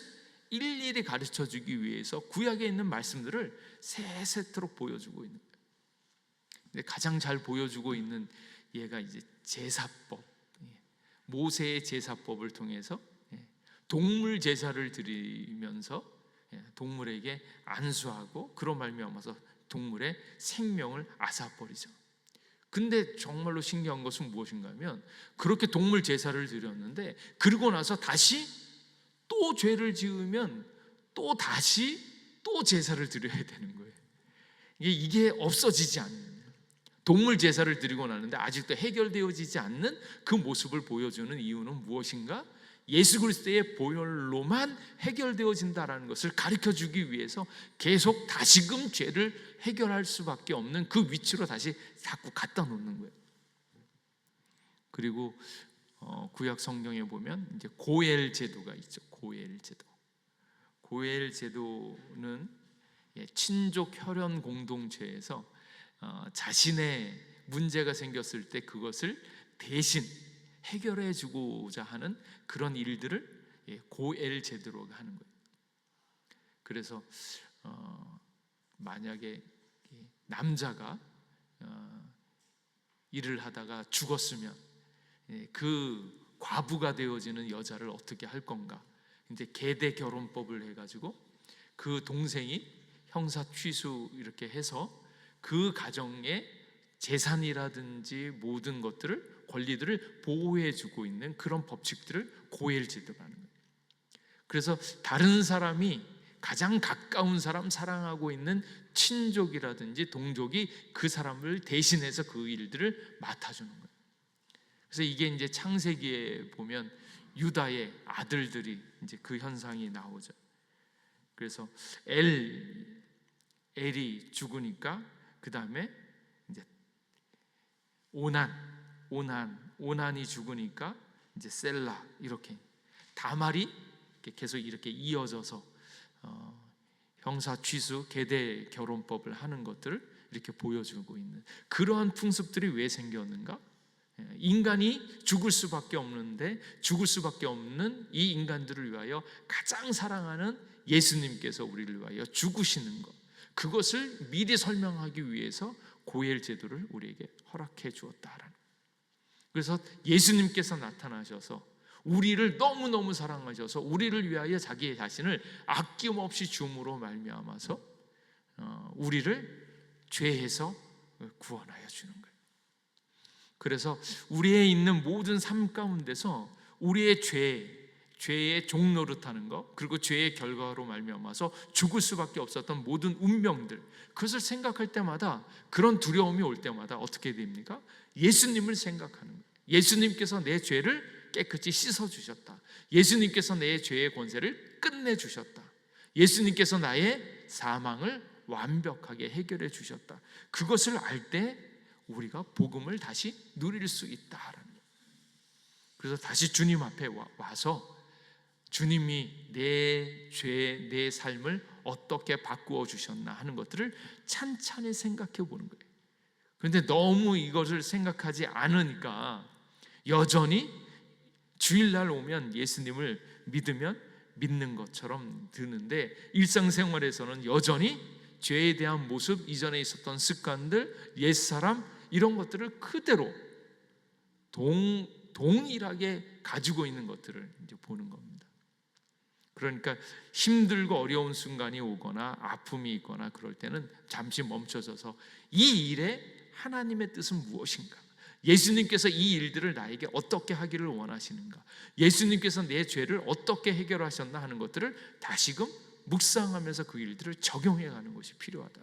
일일이 가르쳐주기 위해서 구약에 있는 말씀들을 세세토록 보여주고 있는 거예요. 근데 가장 잘 보여주고 있는 얘가 이제 제사법, 모세의 제사법을 통해서 동물 제사를 드리면서 동물에게 안수하고, 그로 말미암아서 동물의 생명을 앗아버리죠. 근데 정말로 신기한 것은 무엇인가 하면, 그렇게 동물 제사를 드렸는데 그러고 나서 다시 또 죄를 지으면 또 다시 또 제사를 드려야 되는 거예요. 이게 없어지지 않는, 동물 제사를 드리고 나는데 아직도 해결되어지지 않는 그 모습을 보여주는 이유는 무엇인가? 예수 그리스도의 보혈로만 해결되어진다라는 것을 가르쳐주기 위해서 계속 다시금 죄를 해결할 수밖에 없는 그 위치로 다시 자꾸 갖다 놓는 거예요. 그리고 구약 성경에 보면 이제 고엘 제도가 있죠. 고엘 제도. 고엘 제도는 친족 혈연 공동체에서 자신의 문제가 생겼을 때 그것을 대신 해결해 주고자 하는 그런 일들을 고엘 제도로 하는 거예요. 그래서 만약에 남자가 일을 하다가 죽었으면 그 과부가 되어지는 여자를 어떻게 할 건가? 이제 계대 결혼법을 해가지고 그 동생이 형사 취수 이렇게 해서 그 가정의 재산이라든지 모든 것들을 권리들을 보호해주고 있는 그런 법칙들을 고엘 제도라는 거예요. 그래서 다른 사람이 가장 가까운 사람 사랑하고 있는 친족이라든지 동족이 그 사람을 대신해서 그 일들을 맡아주는 거예요. 그래서 이게 이제 창세기에 보면 유다의 아들들이 이제 그 현상이 나오죠. 그래서 엘이 죽으니까 그 다음에 이제 오난이 죽으니까 이제 셀라, 이렇게 다말이 계속 이렇게 이어져서 형사 취수 계대 결혼법을 하는 것들을 이렇게 보여주고 있는 그러한 풍습들이 왜 생겼는가? 인간이 죽을 수밖에 없는데 죽을 수밖에 없는 이 인간들을 위하여 가장 사랑하는 예수님께서 우리를 위하여 죽으시는 것, 그것을 미리 설명하기 위해서 고엘 제도를 우리에게 허락해 주었다라는. 그래서 예수님께서 나타나셔서 우리를 너무너무 사랑하셔서 우리를 위하여 자기 자신을 아낌없이 줌으로 말미암아서 우리를 죄에서 구원하여 주는 거예요. 그래서 우리의 있는 모든 삶 가운데서 우리의 죄의 종노릇하는 것, 그리고 죄의 결과로 말미암아서 죽을 수밖에 없었던 모든 운명들, 그것을 생각할 때마다, 그런 두려움이 올 때마다 어떻게 됩니까? 예수님을 생각하는 거예요. 예수님께서 내 죄를 깨끗이 씻어주셨다. 예수님께서 내 죄의 권세를 끝내주셨다. 예수님께서 나의 사망을 완벽하게 해결해 주셨다. 그것을 알 때 우리가 복음을 다시 누릴 수 있다라는 거예요. 그래서 다시 주님 앞에 와서 주님이 내 죄, 내 삶을 어떻게 바꾸어 주셨나 하는 것들을 찬찬히 생각해 보는 거예요. 그런데 너무 이것을 생각하지 않으니까 여전히 주일날 오면 예수님을 믿으면 믿는 것처럼 드는데, 일상생활에서는 여전히 죄에 대한 모습, 이전에 있었던 습관들, 옛사람, 이런 것들을 그대로 동일하게 가지고 있는 것들을 이제 보는 겁니다. 그러니까 힘들고 어려운 순간이 오거나 아픔이 있거나 그럴 때는 잠시 멈춰서서 이 일에 하나님의 뜻은 무엇인가? 예수님께서 이 일들을 나에게 어떻게 하기를 원하시는가? 예수님께서 내 죄를 어떻게 해결하셨나 하는 것들을 다시금 묵상하면서 그 일들을 적용해가는 것이 필요하다.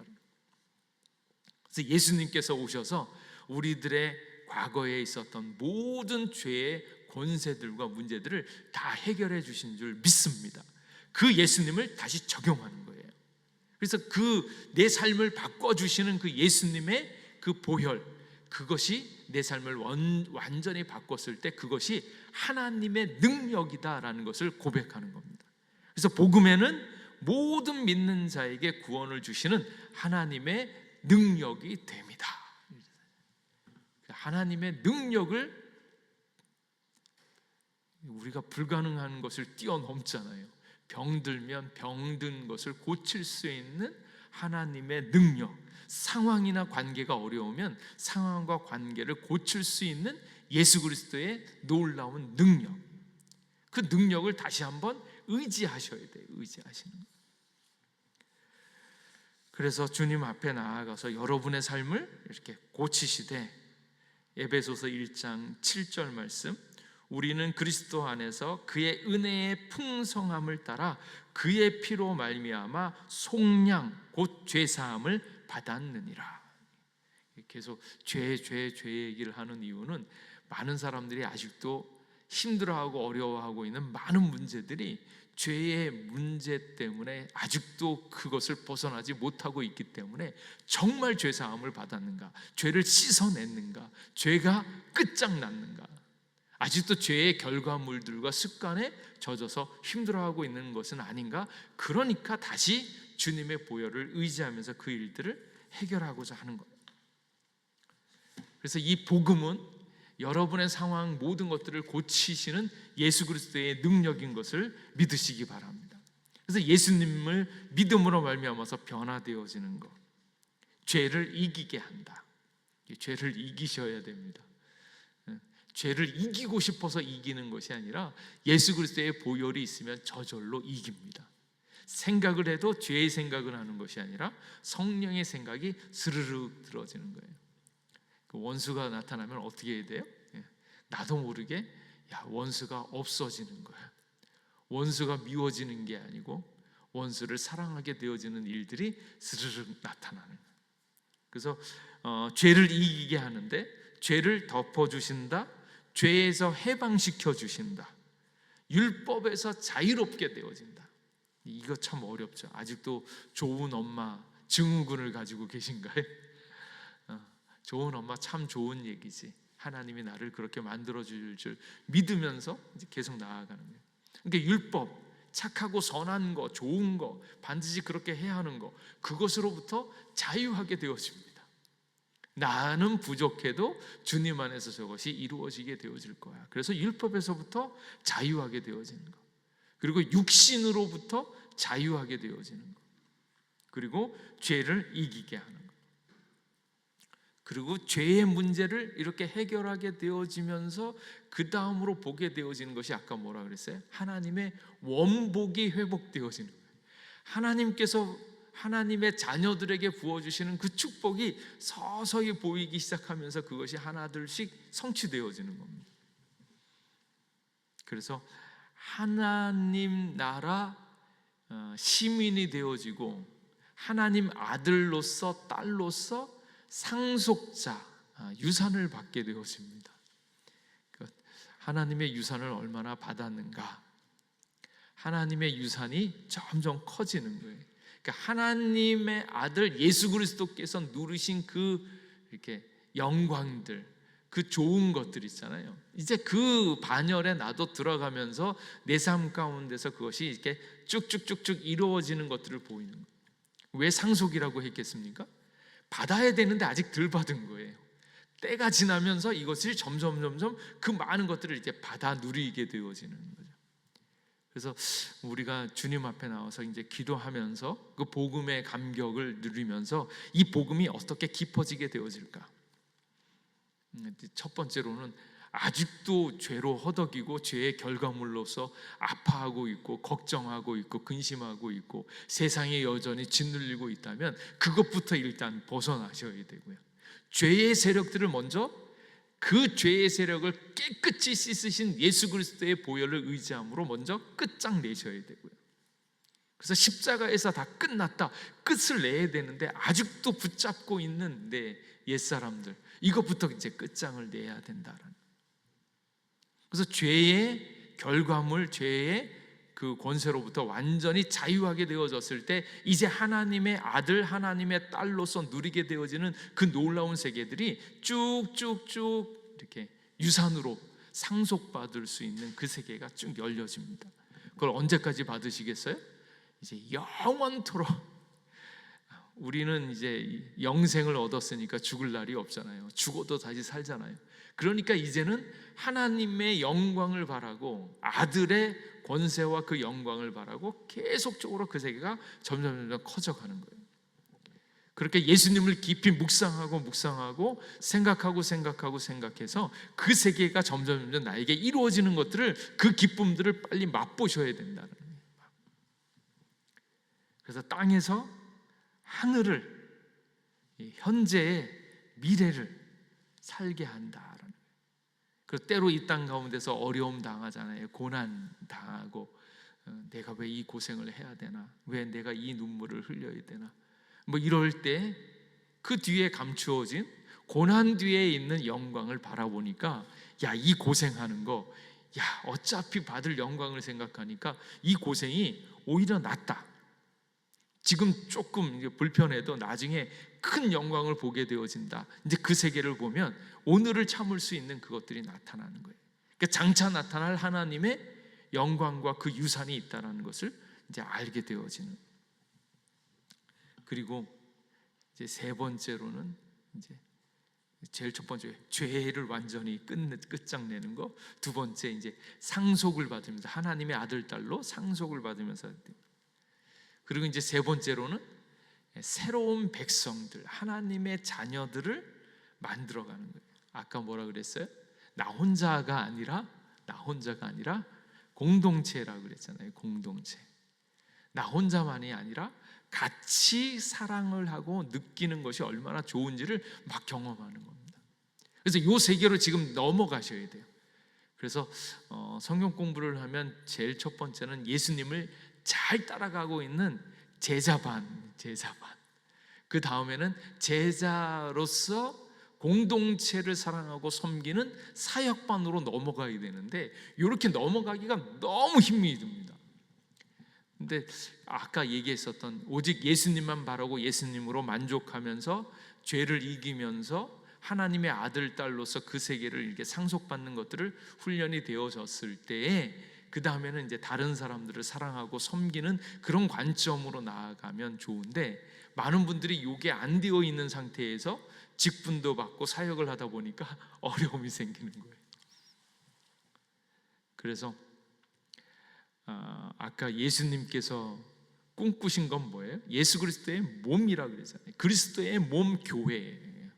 그래서 예수님께서 오셔서 우리들의 과거에 있었던 모든 죄의 권세들과 문제들을 다 해결해 주신 줄 믿습니다. 그 예수님을 다시 적용하는 거예요. 그래서 그 내 삶을 바꿔주시는 그 예수님의 그 보혈, 그것이 내 삶을 완전히 바꿨을 때 그것이 하나님의 능력이다라는 것을 고백하는 겁니다. 그래서 복음에는 모든 믿는 자에게 구원을 주시는 하나님의 능력이 됩니다. 하나님의 능력을, 우리가 불가능한 것을 뛰어넘잖아요. 병들면 병든 것을 고칠 수 있는 하나님의 능력, 상황이나 관계가 어려우면 상황과 관계를 고칠 수 있는 예수 그리스도의 놀라운 능력, 그 능력을 다시 한번 의지하셔야 돼요. 의지하시는 거예요. 그래서 주님 앞에 나아가서 여러분의 삶을 이렇게 고치시되, 에베소서 1장 7절 말씀, 우리는 그리스도 안에서 그의 은혜의 풍성함을 따라 그의 피로 말미암아 속량 곧 죄사함을 받았느니라. 계속 죄 얘기를 하는 이유는 많은 사람들이 아직도 힘들어하고 어려워하고 있는 많은 문제들이 죄의 문제 때문에 아직도 그것을 벗어나지 못하고 있기 때문에 정말 죄사함을 받았는가, 죄를 씻어냈는가, 죄가 끝장났는가, 아직도 죄의 결과물들과 습관에 젖어서 힘들어하고 있는 것은 아닌가. 그러니까 다시 주님의 보혈을 의지하면서 그 일들을 해결하고자 하는 것. 그래서 이 복음은 여러분의 상황 모든 것들을 고치시는 예수 그리스도의 능력인 것을 믿으시기 바랍니다. 그래서 예수님을 믿음으로 말미암아서 변화되어지는 것, 죄를 이기게 한다. 죄를 이기셔야 됩니다. 죄를 이기고 싶어서 이기는 것이 아니라 예수 그리스도의 보혈이 있으면 저절로 이깁니다. 생각을 해도 죄의 생각을 하는 것이 아니라 성령의 생각이 스르륵 들어지는 거예요. 그 원수가 나타나면 어떻게 해야 돼요? 나도 모르게 원수가 없어지는 거예요. 원수가 미워지는 게 아니고 원수를 사랑하게 되어지는 일들이 스르륵 나타나는 거예요. 그래서 죄를 이기게 하는데 죄를 덮어주신다, 죄에서 해방시켜 주신다, 율법에서 자유롭게 되어진다. 이거 참 어렵죠. 아직도 좋은 엄마 증후군을 가지고 계신가요? 좋은 엄마 참 좋은 얘기지. 하나님이 나를 그렇게 만들어줄 줄 믿으면서 이제 계속 나아가는 거예요. 그러니까 율법, 착하고 선한 거, 좋은 거, 반드시 그렇게 해야 하는 거, 그것으로부터 자유하게 되어집니다. 나는 부족해도 주님 안에서 저것이 이루어지게 되어질 거야. 그래서 율법에서부터 자유하게 되어지는 거, 그리고 육신으로부터 자유하게 되어지는 거, 그리고 죄를 이기게 하는 거, 그리고 죄의 문제를 이렇게 해결하게 되어지면서 그 다음으로 보게 되어지는 것이 아까 뭐라 그랬어요? 하나님의 원복이 회복되어지는 거예요. 하나님께서 하나님의 자녀들에게 부어주시는 그 축복이 서서히 보이기 시작하면서 그것이 하나둘씩 성취되어지는 겁니다. 그래서 하나님 나라 시민이 되어지고 하나님 아들로서 딸로서 상속자, 유산을 받게 되어집니다. 하나님의 유산을 얼마나 받았는가? 하나님의 유산이 점점 커지는 거예요. 그러니까 하나님의 아들 예수 그리스도께서 누리신 그 이렇게 영광들, 그 좋은 것들 있잖아요. 이제 그 반열에 나도 들어가면서 내 삶 가운데서 그것이 이렇게 쭉쭉쭉쭉 이루어지는 것들을 보이는 거예요. 왜 상속이라고 했겠습니까? 받아야 되는데 아직 덜 받은 거예요. 때가 지나면서 이것을 점점 그 많은 것들을 이제 받아 누리게 되어지는 거죠. 그래서 우리가 주님 앞에 나와서 이제 기도하면서 그 복음의 감격을 누리면서 이 복음이 어떻게 깊어지게 되어질까? 첫 번째로는 아직도 죄로 허덕이고 죄의 결과물로서 아파하고 있고 걱정하고 있고 근심하고 있고 세상에 여전히 짓눌리고 있다면 그것부터 일단 벗어나셔야 되고요. 죄의 세력들을 먼저, 그 죄의 세력을 깨끗이 씻으신 예수 그리스도의 보혈을 의지함으로 먼저 끝장내셔야 되고요. 그래서 십자가에서 다 끝났다, 끝을 내야 되는데 아직도 붙잡고 있는 내 옛사람들, 이것부터 이제 끝장을 내야 된다라는. 그래서 죄의 결과물, 죄의 그 권세로부터 완전히 자유하게 되어졌을 때 이제 하나님의 아들, 하나님의 딸로서 누리게 되어지는 그 놀라운 세계들이 쭉쭉쭉 이렇게 유산으로 상속받을 수 있는 그 세계가 쭉 열려집니다. 그걸 언제까지 받으시겠어요? 이제 영원토록. 우리는 이제 영생을 얻었으니까 죽을 날이 없잖아요. 죽어도 다시 살잖아요. 그러니까 이제는 하나님의 영광을 바라고 아들의 권세와 그 영광을 바라고 계속적으로 그 세계가 점점 커져가는 거예요. 그렇게 예수님을 깊이 묵상하고 생각해서 그 세계가 점점 나에게 이루어지는 것들을, 그 기쁨들을 빨리 맛보셔야 된다는 거예요. 그래서 땅에서 하늘을, 현재의 미래를 살게 한다라는 거예요. 그 때로 이 땅 가운데서 어려움 당하잖아요. 고난 당하고 내가 왜 이 고생을 해야 되나? 왜 내가 이 눈물을 흘려야 되나? 뭐 이럴 때 그 뒤에 감추어진 고난 뒤에 있는 영광을 바라보니까 야, 이 고생하는 거 야, 어차피 받을 영광을 생각하니까 이 고생이 오히려 낫다. 지금 조금 불편해도 나중에 큰 영광을 보게 되어진다. 이제 그 세계를 보면 오늘을 참을 수 있는 그것들이 나타나는 거예요. 그러니까 장차 나타날 하나님의 영광과 그 유산이 있다는 것을 이제 알게 되어지는. 그리고 이제 세 번째로는 이제 제일 첫 번째 죄를 완전히 끝장내는 거. 두 번째 이제 상속을 받으면서 하나님의 아들 딸로 상속을 받으면서. 그리고 이제 세 번째로는 새로운 백성들, 하나님의 자녀들을 만들어가는 거예요. 아까 뭐라 그랬어요? 나 혼자가 아니라 공동체라고 그랬잖아요. 공동체. 나 혼자만이 아니라 같이 사랑을 하고 느끼는 것이 얼마나 좋은지를 막 경험하는 겁니다. 그래서 이 세계로 지금 넘어가셔야 돼요. 그래서 성경 공부를 하면 제일 첫 번째는 예수님을 잘 따라가고 있는 제자반. 그 다음에는 제자로서 공동체를 사랑하고 섬기는 사역반으로 넘어가야 되는데, 이렇게 넘어가기가 너무 힘이 듭니다. 근데 아까 얘기했었던 오직 예수님만 바라고 예수님으로 만족하면서 죄를 이기면서 하나님의 아들 딸로서 그 세계를 이렇게 상속받는 것들을 훈련이 되어졌을 때에, 그 다음에는 이제 다른 사람들을 사랑하고 섬기는 그런 관점으로 나아가면 좋은데, 많은 분들이 이게 안 되어 있는 상태에서 직분도 받고 사역을 하다 보니까 어려움이 생기는 거예요. 그래서 아까 예수님께서 꿈꾸신 건 뭐예요? 예수 그리스도의 몸이라고 그랬잖아요. 그리스도의 몸 교회예요.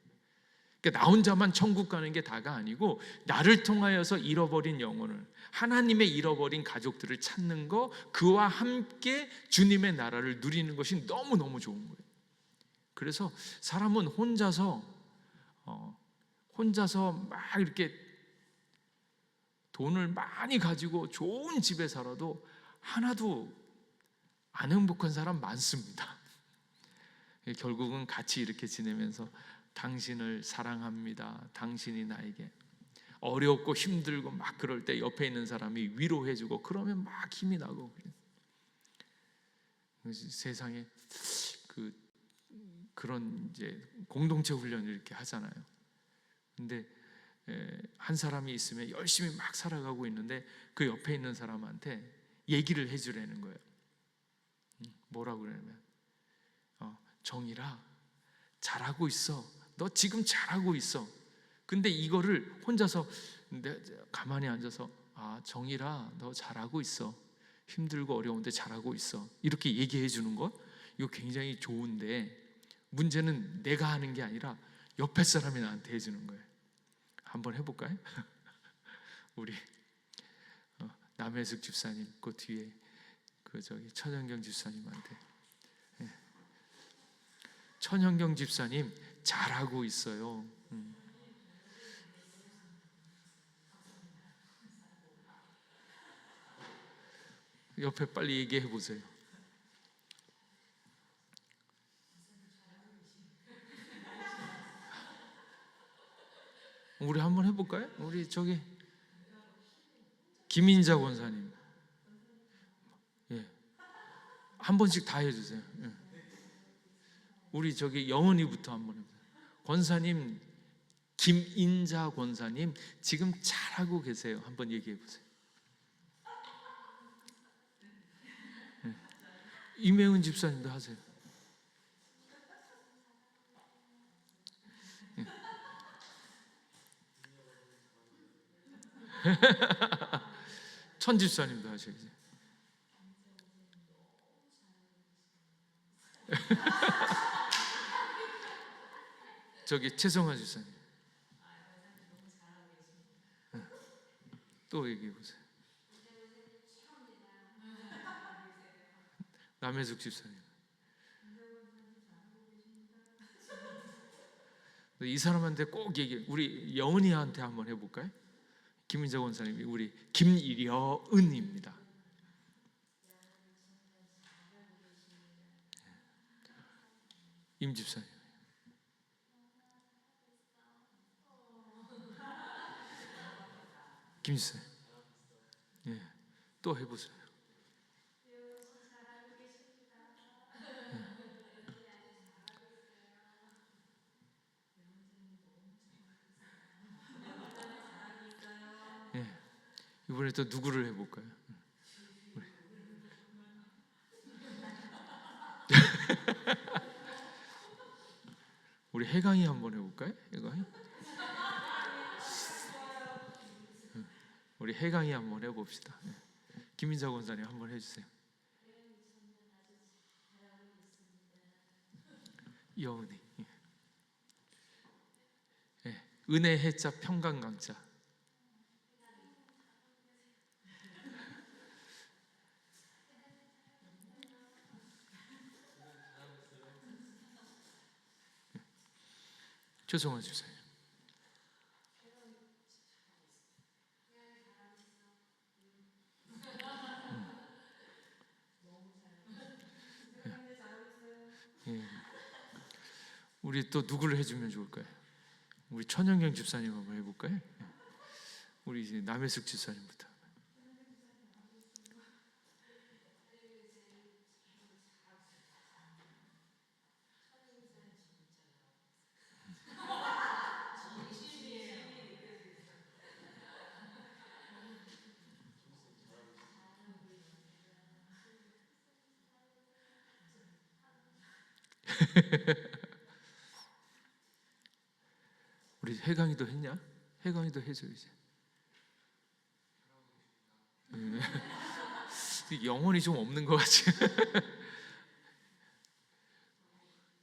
그러니까 나 혼자만 천국 가는 게 다가 아니고, 나를 통하여서 잃어버린 영혼을, 하나님의 잃어버린 가족들을 찾는 거, 그와 함께 주님의 나라를 누리는 것이 너무너무 좋은 거예요. 그래서 사람은 혼자서 막 이렇게 돈을 많이 가지고 좋은 집에 살아도 하나도 안 행복한 사람 많습니다. 결국은 같이 이렇게 지내면서 당신을 사랑합니다, 당신이 나에게 어렵고 힘들고 막 그럴 때 옆에 있는 사람이 위로해주고 그러면 막 힘이 나고. 세상에 그런 이제 공동체 훈련을 이렇게 하잖아요. 근데 한 사람이 있으면 열심히 막 살아가고 있는데 그 옆에 있는 사람한테 얘기를 해주라는 거예요. 뭐라고 그러냐면 정일아, 잘하고 있어. 너 지금 잘하고 있어. 근데 이거를 혼자서 가만히 앉아서 정일아, 너 잘하고 있어. 힘들고 어려운데 잘하고 있어. 이렇게 얘기해 주는 것, 이거 굉장히 좋은데, 문제는 내가 하는 게 아니라 옆에 사람이 나한테 해주는 거예요. 한번 해볼까요? 우리 남혜숙 집사님 그 뒤에 천현경 집사님한테, 천현경 집사님 잘하고 있어요. 옆에 빨리 얘기해 보세요. 우리 한번 해볼까요? 우리 김인자 권사님, 한 번씩 다 해주세요. 우리 영은이부터 한번 해보세요. 권사님, 김인자 권사님 지금 잘하고 계세요. 한번 얘기해 보세요. 이명은 집사님도 하세요. 천 집사님도 하셔야지. 최성화 집사님 또 얘기해 보세요. 남혜숙 집사님, 이 사람한테 꼭 얘기해. 우리 영은이한테 한번 해볼까요? 김인자 권사님이 우리 김여은입니다. 임 집사님, 김 집사님, 예, 또 해보세요. 예, 이번에 또 누구를 해볼까요? 우리 해강이 한번 해볼까요? 해강이? 우리 해강이 한번 해봅시다. 예. 김민자 권사님 한번 해주세요. 여은이. 예. 은혜 해자 평강 강자. 조성원 주세요. 예. 우리 또 누구를 해주면 좋을까요? 우리 천영경 집사님 한번 해볼까요? 예. 우리 이제 남해숙 집사님부터. 우리 해강이도 했냐? 해강이도 해줘 이제. 영혼이 좀 없는 것 같지.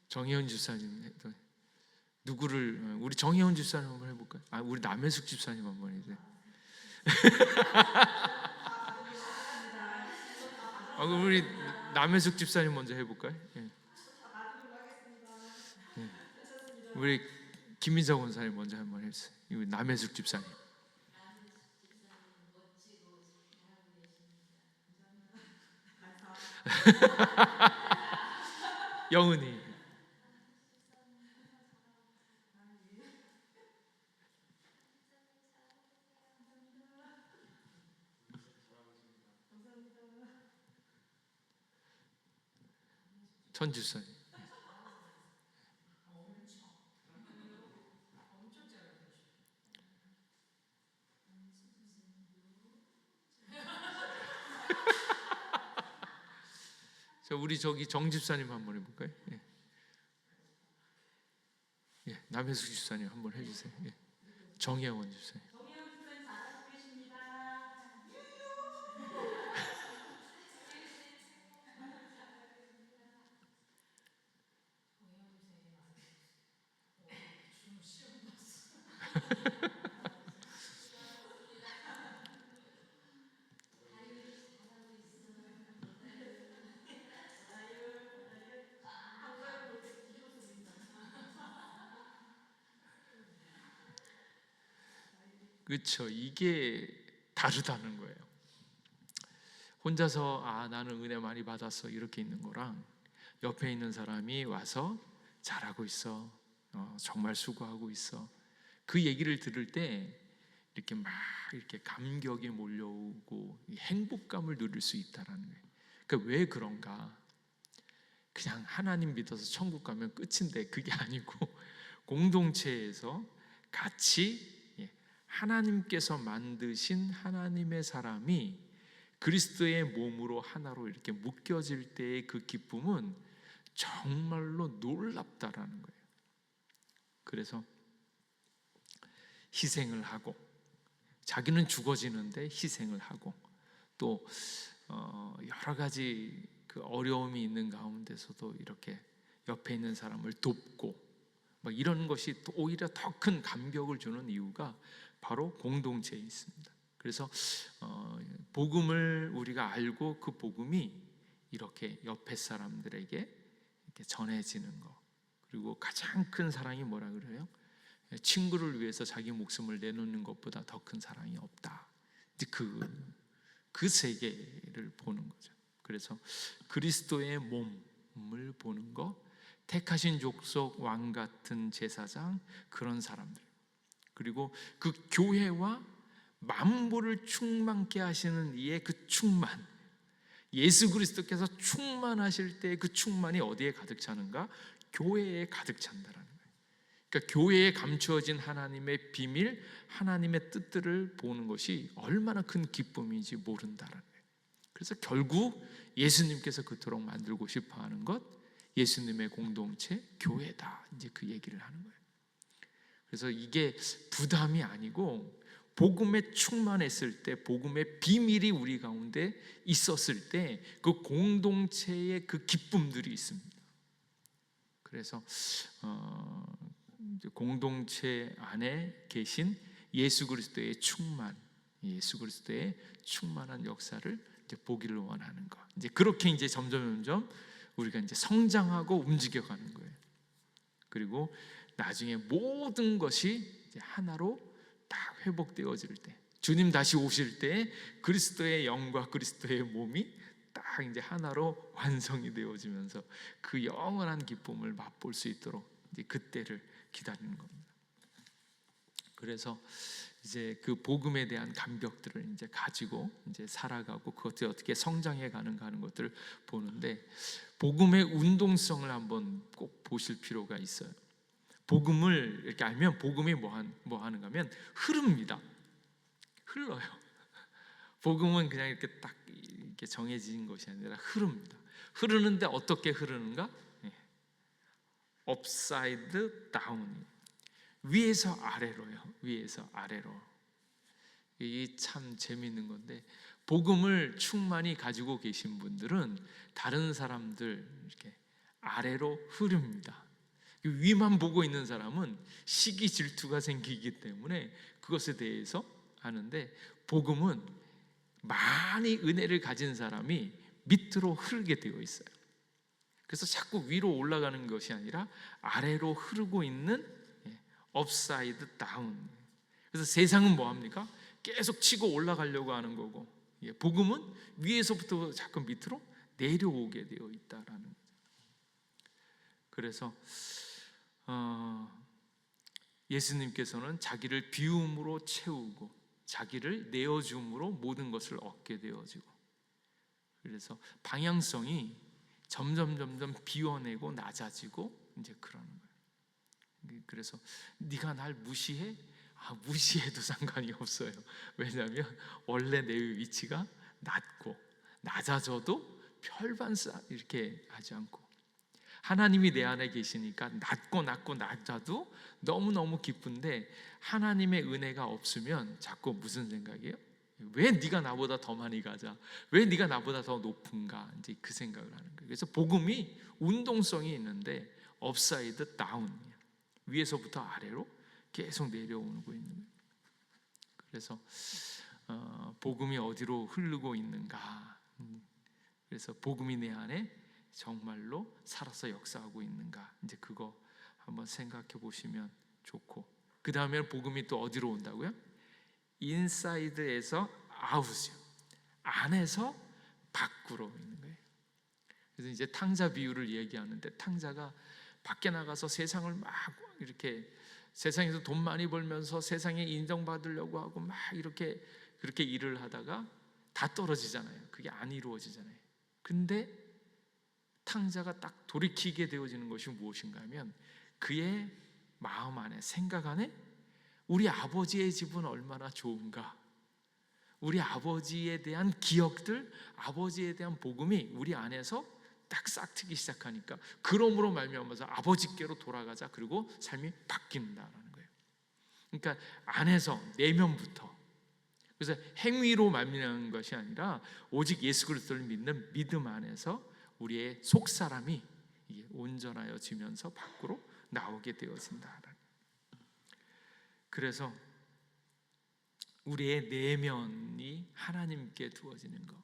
정혜원 집사님 누구를 우리 정혜원 집사님 한번 해볼까요? 아 우리 남해숙 집사님 한번 해주세요. 아 그럼 우리 남해숙 집사님 먼저 해볼까요? 예. 예. 우리 김민자 권사님 먼저 한번 해주세요. 우리 남해숙 집사님. 영은이. 전 집사님. 자 우리 저기 정 집사님 한번 해볼까요? 예. 예. 남해숙 집사님 한번 해주세요. 예. 정혜원 집사님. 그렇죠. 이게 다르다는 거예요. 혼자서 아 나는 은혜 많이 받았어 이렇게 있는 거랑 옆에 있는 사람이 와서 잘하고 있어, 정말 수고하고 있어, 그 얘기를 들을 때 이렇게 막 이렇게 감격이 몰려오고 행복감을 누릴 수 있다라는 거예요. 그러니까 왜 그런가? 그냥 하나님 믿어서 천국 가면 끝인데 그게 아니고 공동체에서 같이 하나님께서 만드신 하나님의 사람이 그리스도의 몸으로 하나로 이렇게 묶여질 때의 그 기쁨은 정말로 놀랍다라는 거예요. 그래서 희생을 하고 자기는 죽어지는데 희생을 하고 또 여러 가지 그 어려움이 있는 가운데서도 이렇게 옆에 있는 사람을 돕고 막 이런 것이 또 오히려 더 큰 감격을 주는 이유가 바로 공동체에 있습니다. 그래서 복음을 우리가 알고 그 복음이 이렇게 옆에 사람들에게 이렇게 전해지는 거. 그리고 가장 큰 사랑이 뭐라 그래요? 친구를 위해서 자기 목숨을 내놓는 것보다 더 큰 사랑이 없다. 그 세계를 보는 거죠. 그래서 그리스도의 몸을 보는 거, 택하신 족속 왕 같은 제사장, 그런 사람들, 그리고 그 교회와 만물을 충만케 하시는 이의 그 충만, 예수 그리스도께서 충만하실 때 그 충만이 어디에 가득 차는가? 교회에 가득 찬다라는 거예요. 그러니까 교회에 감추어진 하나님의 비밀, 하나님의 뜻들을 보는 것이 얼마나 큰 기쁨인지 모른다라는 거예요. 그래서 결국 예수님께서 그토록 만들고 싶어하는 것, 예수님의 공동체, 교회다, 이제 그 얘기를 하는 거예요. 그래서 이게 부담이 아니고 복음에 충만했을 때, 복음의 비밀이 우리 가운데 있었을 때 그 공동체의 그 기쁨들이 있습니다. 그래서 공동체 안에 계신 예수 그리스도의 충만, 예수 그리스도의 충만한 역사를 이제 보기를 원하는 것. 이제 그렇게 이제 점점 우리가 이제 성장하고 움직여가는 거예요. 그리고 나중에 모든 것이 이제 하나로 딱 회복되어질 때, 주님 다시 오실 때 그리스도의 영과 그리스도의 몸이 딱 이제 하나로 완성이 되어지면서 그 영원한 기쁨을 맛볼 수 있도록 이제 그때를 기다리는 겁니다. 그래서 이제 그 복음에 대한 감격들을 이제 가지고 이제 살아가고 그것들이 어떻게 성장해 가는가 하는 것들을 보는데, 복음의 운동성을 한번 꼭 보실 필요가 있어요. 복음을 이렇게 알면 복음이 뭐 하는가 하면 흐릅니다. 흘러요. 복음은 그냥 이렇게 딱 이렇게 정해진 것이 아니라 흐릅니다. 흐르는데 어떻게 흐르는가? 업사이드 다운, 위에서 아래로요. 위에서 아래로. 이게 참 재미있는 건데, 복음을 충만히 가지고 계신 분들은 다른 사람들 이렇게 아래로 흐릅니다. 위만 보고 있는 사람은 시기 질투가 생기기 때문에 그것에 대해서 하는데, 복음은 많이 은혜를 가진 사람이 밑으로 흐르게 되어 있어요. 그래서 자꾸 위로 올라가는 것이 아니라 아래로 흐르고 있는 업사이드 다운. 그래서 세상은 뭐 합니까? 계속 치고 올라가려고 하는 거고, 복음은 위에서부터 자꾸 밑으로 내려오게 되어 있다라는 거죠. 그래서 예수님께서는 자기를 비움으로 채우고 자기를 내어줌으로 모든 것을 얻게 되어지고, 그래서 방향성이 점점 비워내고 낮아지고 이제 그러는 거예요. 그래서 네가 날 무시해? 무시해도 상관이 없어요. 왜냐하면 원래 내 위치가 낮고 낮아져도 별반사 이렇게 하지 않고, 하나님이 내 안에 계시니까 낮고 낮아도 너무너무 기쁜데, 하나님의 은혜가 없으면 자꾸 무슨 생각이에요? 왜 네가 나보다 더 많이 가자? 왜 네가 나보다 더 높은가? 이제 그 생각을 하는 거예요. 그래서 복음이 운동성이 있는데 업사이드 다운이에요. 위에서부터 아래로 계속 내려오고 있는 거예요. 그래서 복음이 어디로 흐르고 있는가? 그래서 복음이 내 안에 정말로 살아서 역사하고 있는가? 이제 그거 한번 생각해 보시면 좋고, 그 다음에 복음이 또 어디로 온다고요? 인사이드에서 아웃이요. 안에서 밖으로 있는 거예요. 그래서 이제 탕자 비유를 얘기하는데, 탕자가 밖에 나가서 세상을 막 이렇게 세상에서 돈 많이 벌면서 세상에 인정받으려고 하고 막 이렇게 그렇게 일을 하다가 다 떨어지잖아요. 그게 안 이루어지잖아요. 근데 탕자가 딱 돌이키게 되어지는 것이 무엇인가 하면, 그의 마음 안에, 생각 안에 우리 아버지의 집은 얼마나 좋은가, 우리 아버지에 대한 기억들, 아버지에 대한 복음이 우리 안에서 딱 싹트기 시작하니까, 그러므로 말미암아서 아버지께로 돌아가자, 그리고 삶이 바뀐다라는 거예요. 그러니까 안에서, 내면부터. 그래서 행위로 말미암는 것이 아니라 오직 예수 그리스도를 믿는 믿음 안에서 우리의 속사람이 온전하여지면서 밖으로 나오게 되어진다. 그래서 우리의 내면이 하나님께 두어지는 것,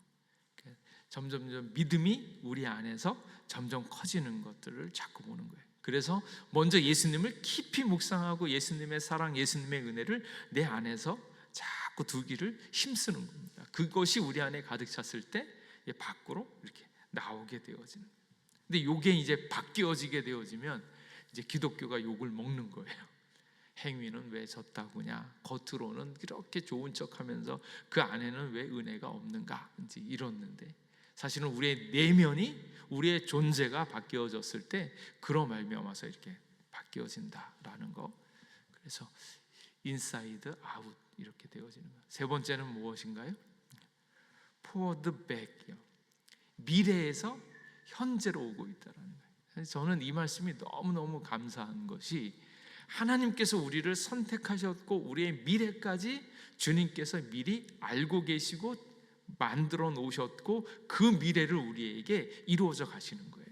점점 믿음이 우리 안에서 점점 커지는 것들을 자꾸 보는 거예요. 그래서 먼저 예수님을 깊이 묵상하고 예수님의 사랑, 예수님의 은혜를 내 안에서 자꾸 두기를 힘쓰는 겁니다. 그것이 우리 안에 가득 찼을 때 밖으로 이렇게 나오게 되어지는 거예요. 근데 이게 이제 바뀌어지게 되어지면 이제 기독교가 욕을 먹는 거예요. 행위는 왜 졌다구냐, 겉으로는 이렇게 좋은 척하면서 그 안에는 왜 은혜가 없는가, 이제 이렇는데 사실은 우리의 내면이, 우리의 존재가 바뀌어졌을 때 그로 말미암아서 이렇게 바뀌어진다라는 거. 그래서 인사이드 아웃 이렇게 되어지는 거. 세 번째는 무엇인가요? forward back이요. 미래에서 현재로 오고 있다라는 거예요. 저는 이 말씀이 너무너무 감사한 것이, 하나님께서 우리를 선택하셨고 우리의 미래까지 주님께서 미리 알고 계시고 만들어 놓으셨고 그 미래를 우리에게 이루어져 가시는 거예요.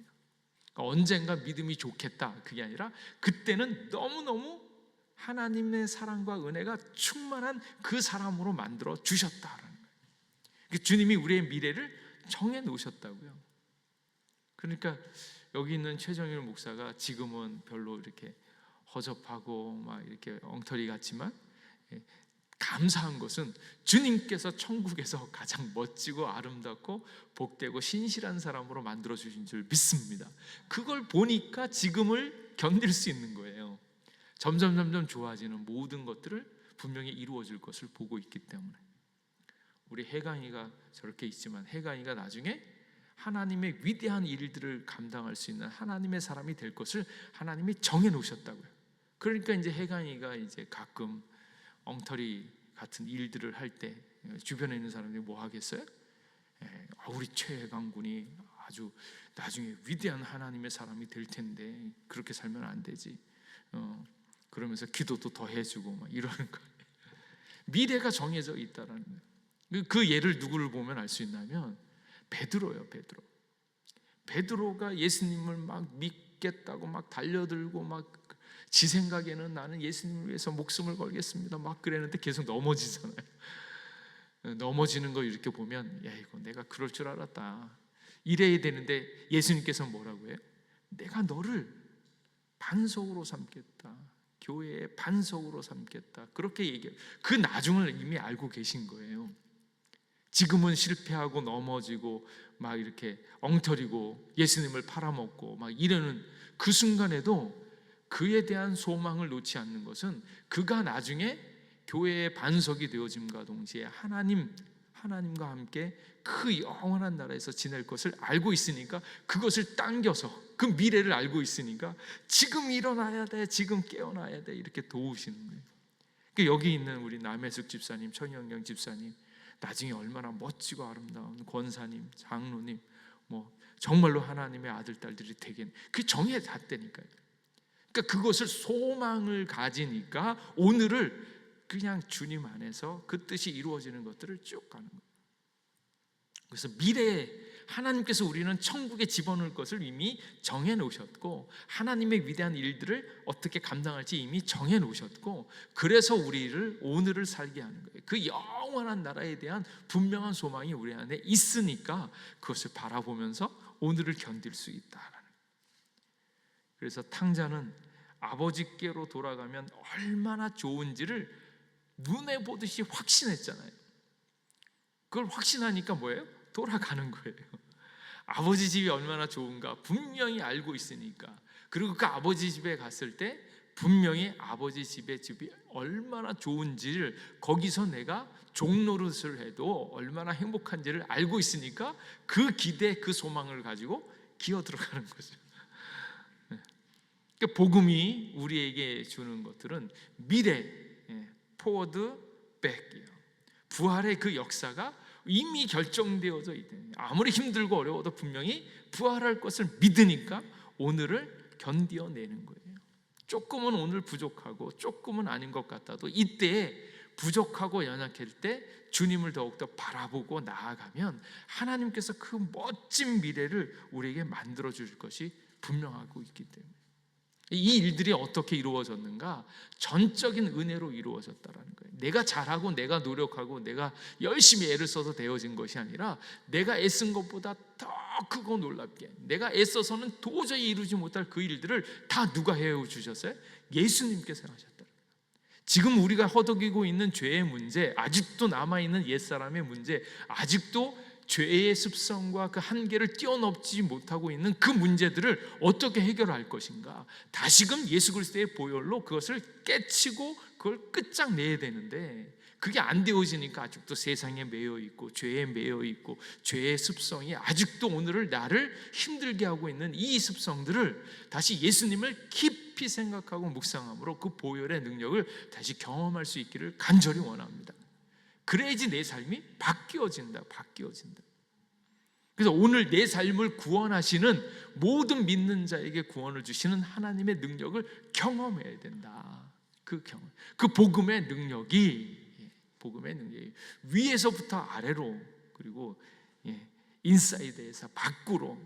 그러니까 언젠가 믿음이 좋겠다, 그게 아니라 그때는 너무너무 하나님의 사랑과 은혜가 충만한 그 사람으로 만들어 주셨다라는 거예요. 주님이 우리의 미래를 정해 놓으셨다고요. 그러니까 여기 있는 최정일 목사가 지금은 별로 이렇게 허접하고 막 이렇게 엉터리 같지만, 감사한 것은 주님께서 천국에서 가장 멋지고 아름답고 복되고 신실한 사람으로 만들어 주신 줄 믿습니다. 그걸 보니까 지금을 견딜 수 있는 거예요. 점점 좋아지는 모든 것들을 분명히 이루어질 것을 보고 있기 때문에. 우리 혜강이가 저렇게 있지만 혜강이가 나중에 하나님의 위대한 일들을 감당할 수 있는 하나님의 사람이 될 것을 하나님이 정해 놓으셨다고요. 그러니까 이제 혜강이가 이제 가끔 엉터리 같은 일들을 할 때 주변에 있는 사람들이 뭐 하겠어요? 우리 최혜강 군이 아주 나중에 위대한 하나님의 사람이 될 텐데 그렇게 살면 안 되지, 그러면서 기도도 더 해주고 막 이러는 거예요. 미래가 정해져 있다라는 거예요. 그 예를 누구를 보면 알 수 있냐면 베드로예요. 베드로가 예수님을 막 믿겠다고 막 달려들고 막 지 생각에는 나는 예수님을 위해서 목숨을 걸겠습니다 막 그랬는데 계속 넘어지잖아요. 넘어지는 거 이렇게 보면, 야, 이거 내가 그럴 줄 알았다, 이래야 되는데 예수님께서 뭐라고 해요? 내가 너를 반석으로 삼겠다, 교회의 반석으로 삼겠다, 그렇게 얘기해요. 그 나중을 이미 알고 계신 거예요. 지금은 실패하고 넘어지고 막 이렇게 엉터리고 예수님을 팔아먹고 막 이러는 그 순간에도 그에 대한 소망을 놓지 않는 것은 그가 나중에 교회의 반석이 되어짐과 동시에 하나님과 함께 그 영원한 나라에서 지낼 것을 알고 있으니까, 그것을 당겨서 그 미래를 알고 있으니까 지금 일어나야 돼, 지금 깨어나야 돼, 이렇게 도우시는 거예요. 그러니까 여기 있는 우리 남해숙 집사님, 천영경 집사님, 나중에 얼마나 멋지고 아름다운 권사님, 장로님, 뭐 정말로 하나님의 아들, 딸들이 되겠네, 그 정해 놨다니까요. 그러니까 그것을 소망을 가지니까 오늘을 그냥 주님 안에서 그 뜻이 이루어지는 것들을 쭉 가는 거예요. 그래서 미래에 하나님께서 우리는 천국에 집어넣을 것을 이미 정해 놓으셨고, 하나님의 위대한 일들을 어떻게 감당할지 이미 정해 놓으셨고, 그래서 우리를 오늘을 살게 하는 거예요. 그 영원한 나라에 대한 분명한 소망이 우리 안에 있으니까 그것을 바라보면서 오늘을 견딜 수 있다라는 거예요. 그래서 탕자는 아버지께로 돌아가면 얼마나 좋은지를 눈에 보듯이 확신했잖아요. 그걸 확신하니까 뭐예요? 돌아가는 거예요. 아버지 집이 얼마나 좋은가 분명히 알고 있으니까. 그리고 그 아버지 집에 갔을 때 분명히 아버지 집의 집이 얼마나 좋은지를, 거기서 내가 종노릇을 해도 얼마나 행복한지를 알고 있으니까 그 기대, 그 소망을 가지고 기어 들어가는 거죠. 그러니까 복음이 우리에게 주는 것들은 미래, 포워드, 백이에요. 부활의 그 역사가 이미 결정되어져 있대요. 아무리 힘들고 어려워도 분명히 부활할 것을 믿으니까 오늘을 견뎌내는 거예요. 조금은 오늘 부족하고 조금은 아닌 것 같아도 이때에 부족하고 연약할 때 주님을 더욱더 바라보고 나아가면 하나님께서 그 멋진 미래를 우리에게 만들어 줄 것이 분명하고 있기 때문에. 이 일들이 어떻게 이루어졌는가? 전적인 은혜로 이루어졌다라는 거예요. 내가 잘하고 내가 노력하고 내가 열심히 애를 써서 되어진 것이 아니라, 내가 애쓴 것보다 더 크고 놀랍게 내가 애써서는 도저히 이루지 못할 그 일들을 다 누가 해주셨어요? 예수님께서 하셨다. 지금 우리가 허덕이고 있는 죄의 문제, 아직도 남아있는 옛사람의 문제, 아직도 죄의 습성과 그 한계를 뛰어넘지 못하고 있는 그 문제들을 어떻게 해결할 것인가? 다시금 예수 그리스도의 보혈로 그것을 깨치고 그걸 끝장내야 되는데, 그게 안 되어지니까 아직도 세상에 매여 있고 죄에 매여 있고, 죄의 습성이 아직도 오늘을 나를 힘들게 하고 있는 이 습성들을 다시 예수님을 깊이 생각하고 묵상함으로 그 보혈의 능력을 다시 경험할 수 있기를 간절히 원합니다. 그래야지 내 삶이 바뀌어진다. 그래서 오늘 내 삶을 구원하시는, 모든 믿는 자에게 구원을 주시는 하나님의 능력을 경험해야 된다. 그 경험, 그 복음의 능력이 위에서부터 아래로, 그리고 인사이드에서 밖으로,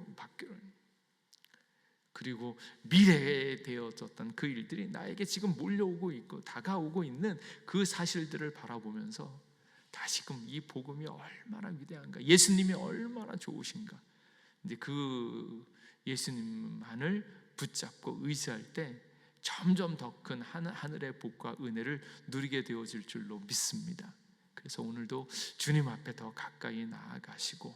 그리고 미래에 되어졌던 그 일들이 나에게 지금 몰려오고 있고 다가오고 있는 그 사실들을 바라보면서 다시금 이 복음이 얼마나 위대한가, 예수님이 얼마나 좋으신가, 근데 그 예수님만을 붙잡고 의지할 때 점점 더 큰 하늘의 복과 은혜를 누리게 되어질 줄로 믿습니다. 그래서 오늘도 주님 앞에 더 가까이 나아가시고,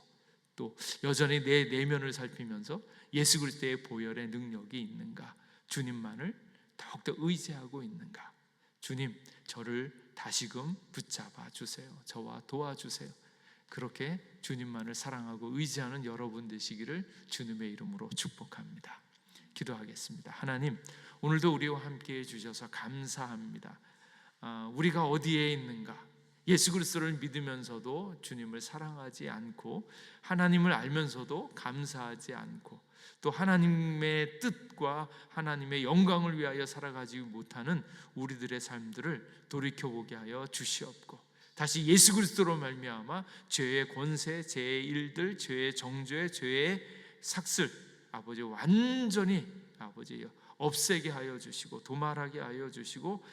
또 여전히 내 내면을 살피면서 예수 그리스도의 보혈의 능력이 있는가, 주님만을 더욱더 의지하고 있는가, 주님 저를 다시금 붙잡아 주세요. 저와 도와주세요. 그렇게 주님만을 사랑하고 의지하는 여러분 되시기를 주님의 이름으로 축복합니다. 기도하겠습니다. 하나님, 오늘도 우리와 함께 해주셔서 감사합니다. 우리가 어디에 있는가, 예수 그리스도를 믿으면서도 주님을 사랑하지 않고, 하나님을 알면서도 감사하지 않고, 또 하나님의 뜻과 하나님의 영광을 위하여 살아가지 못하는 우리들의 삶들을 돌이켜보게 하여 주시옵고, 다시 예수 그리스도로 말미암아 죄의 권세, 죄의 일들, 죄의 정죄, 죄의 삭슬, 아버지 완전히 아버지 없애게 하여 주시고, 도말하게 하여 주시고,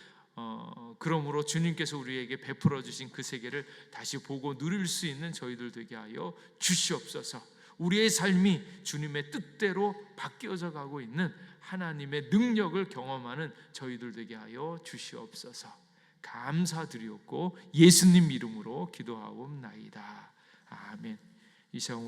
그러므로 주님께서 우리에게 베풀어 주신 그 세계를 다시 보고 누릴 수 있는 저희들 되게 하여 주시옵소서. 우리의 삶이 주님의 뜻대로 바뀌어져 가고 있는 하나님의 능력을 경험하는 저희들 되게 하여 주시옵소서. 감사드리옵고 예수님 이름으로 기도하옵나이다. 아멘. 이 시간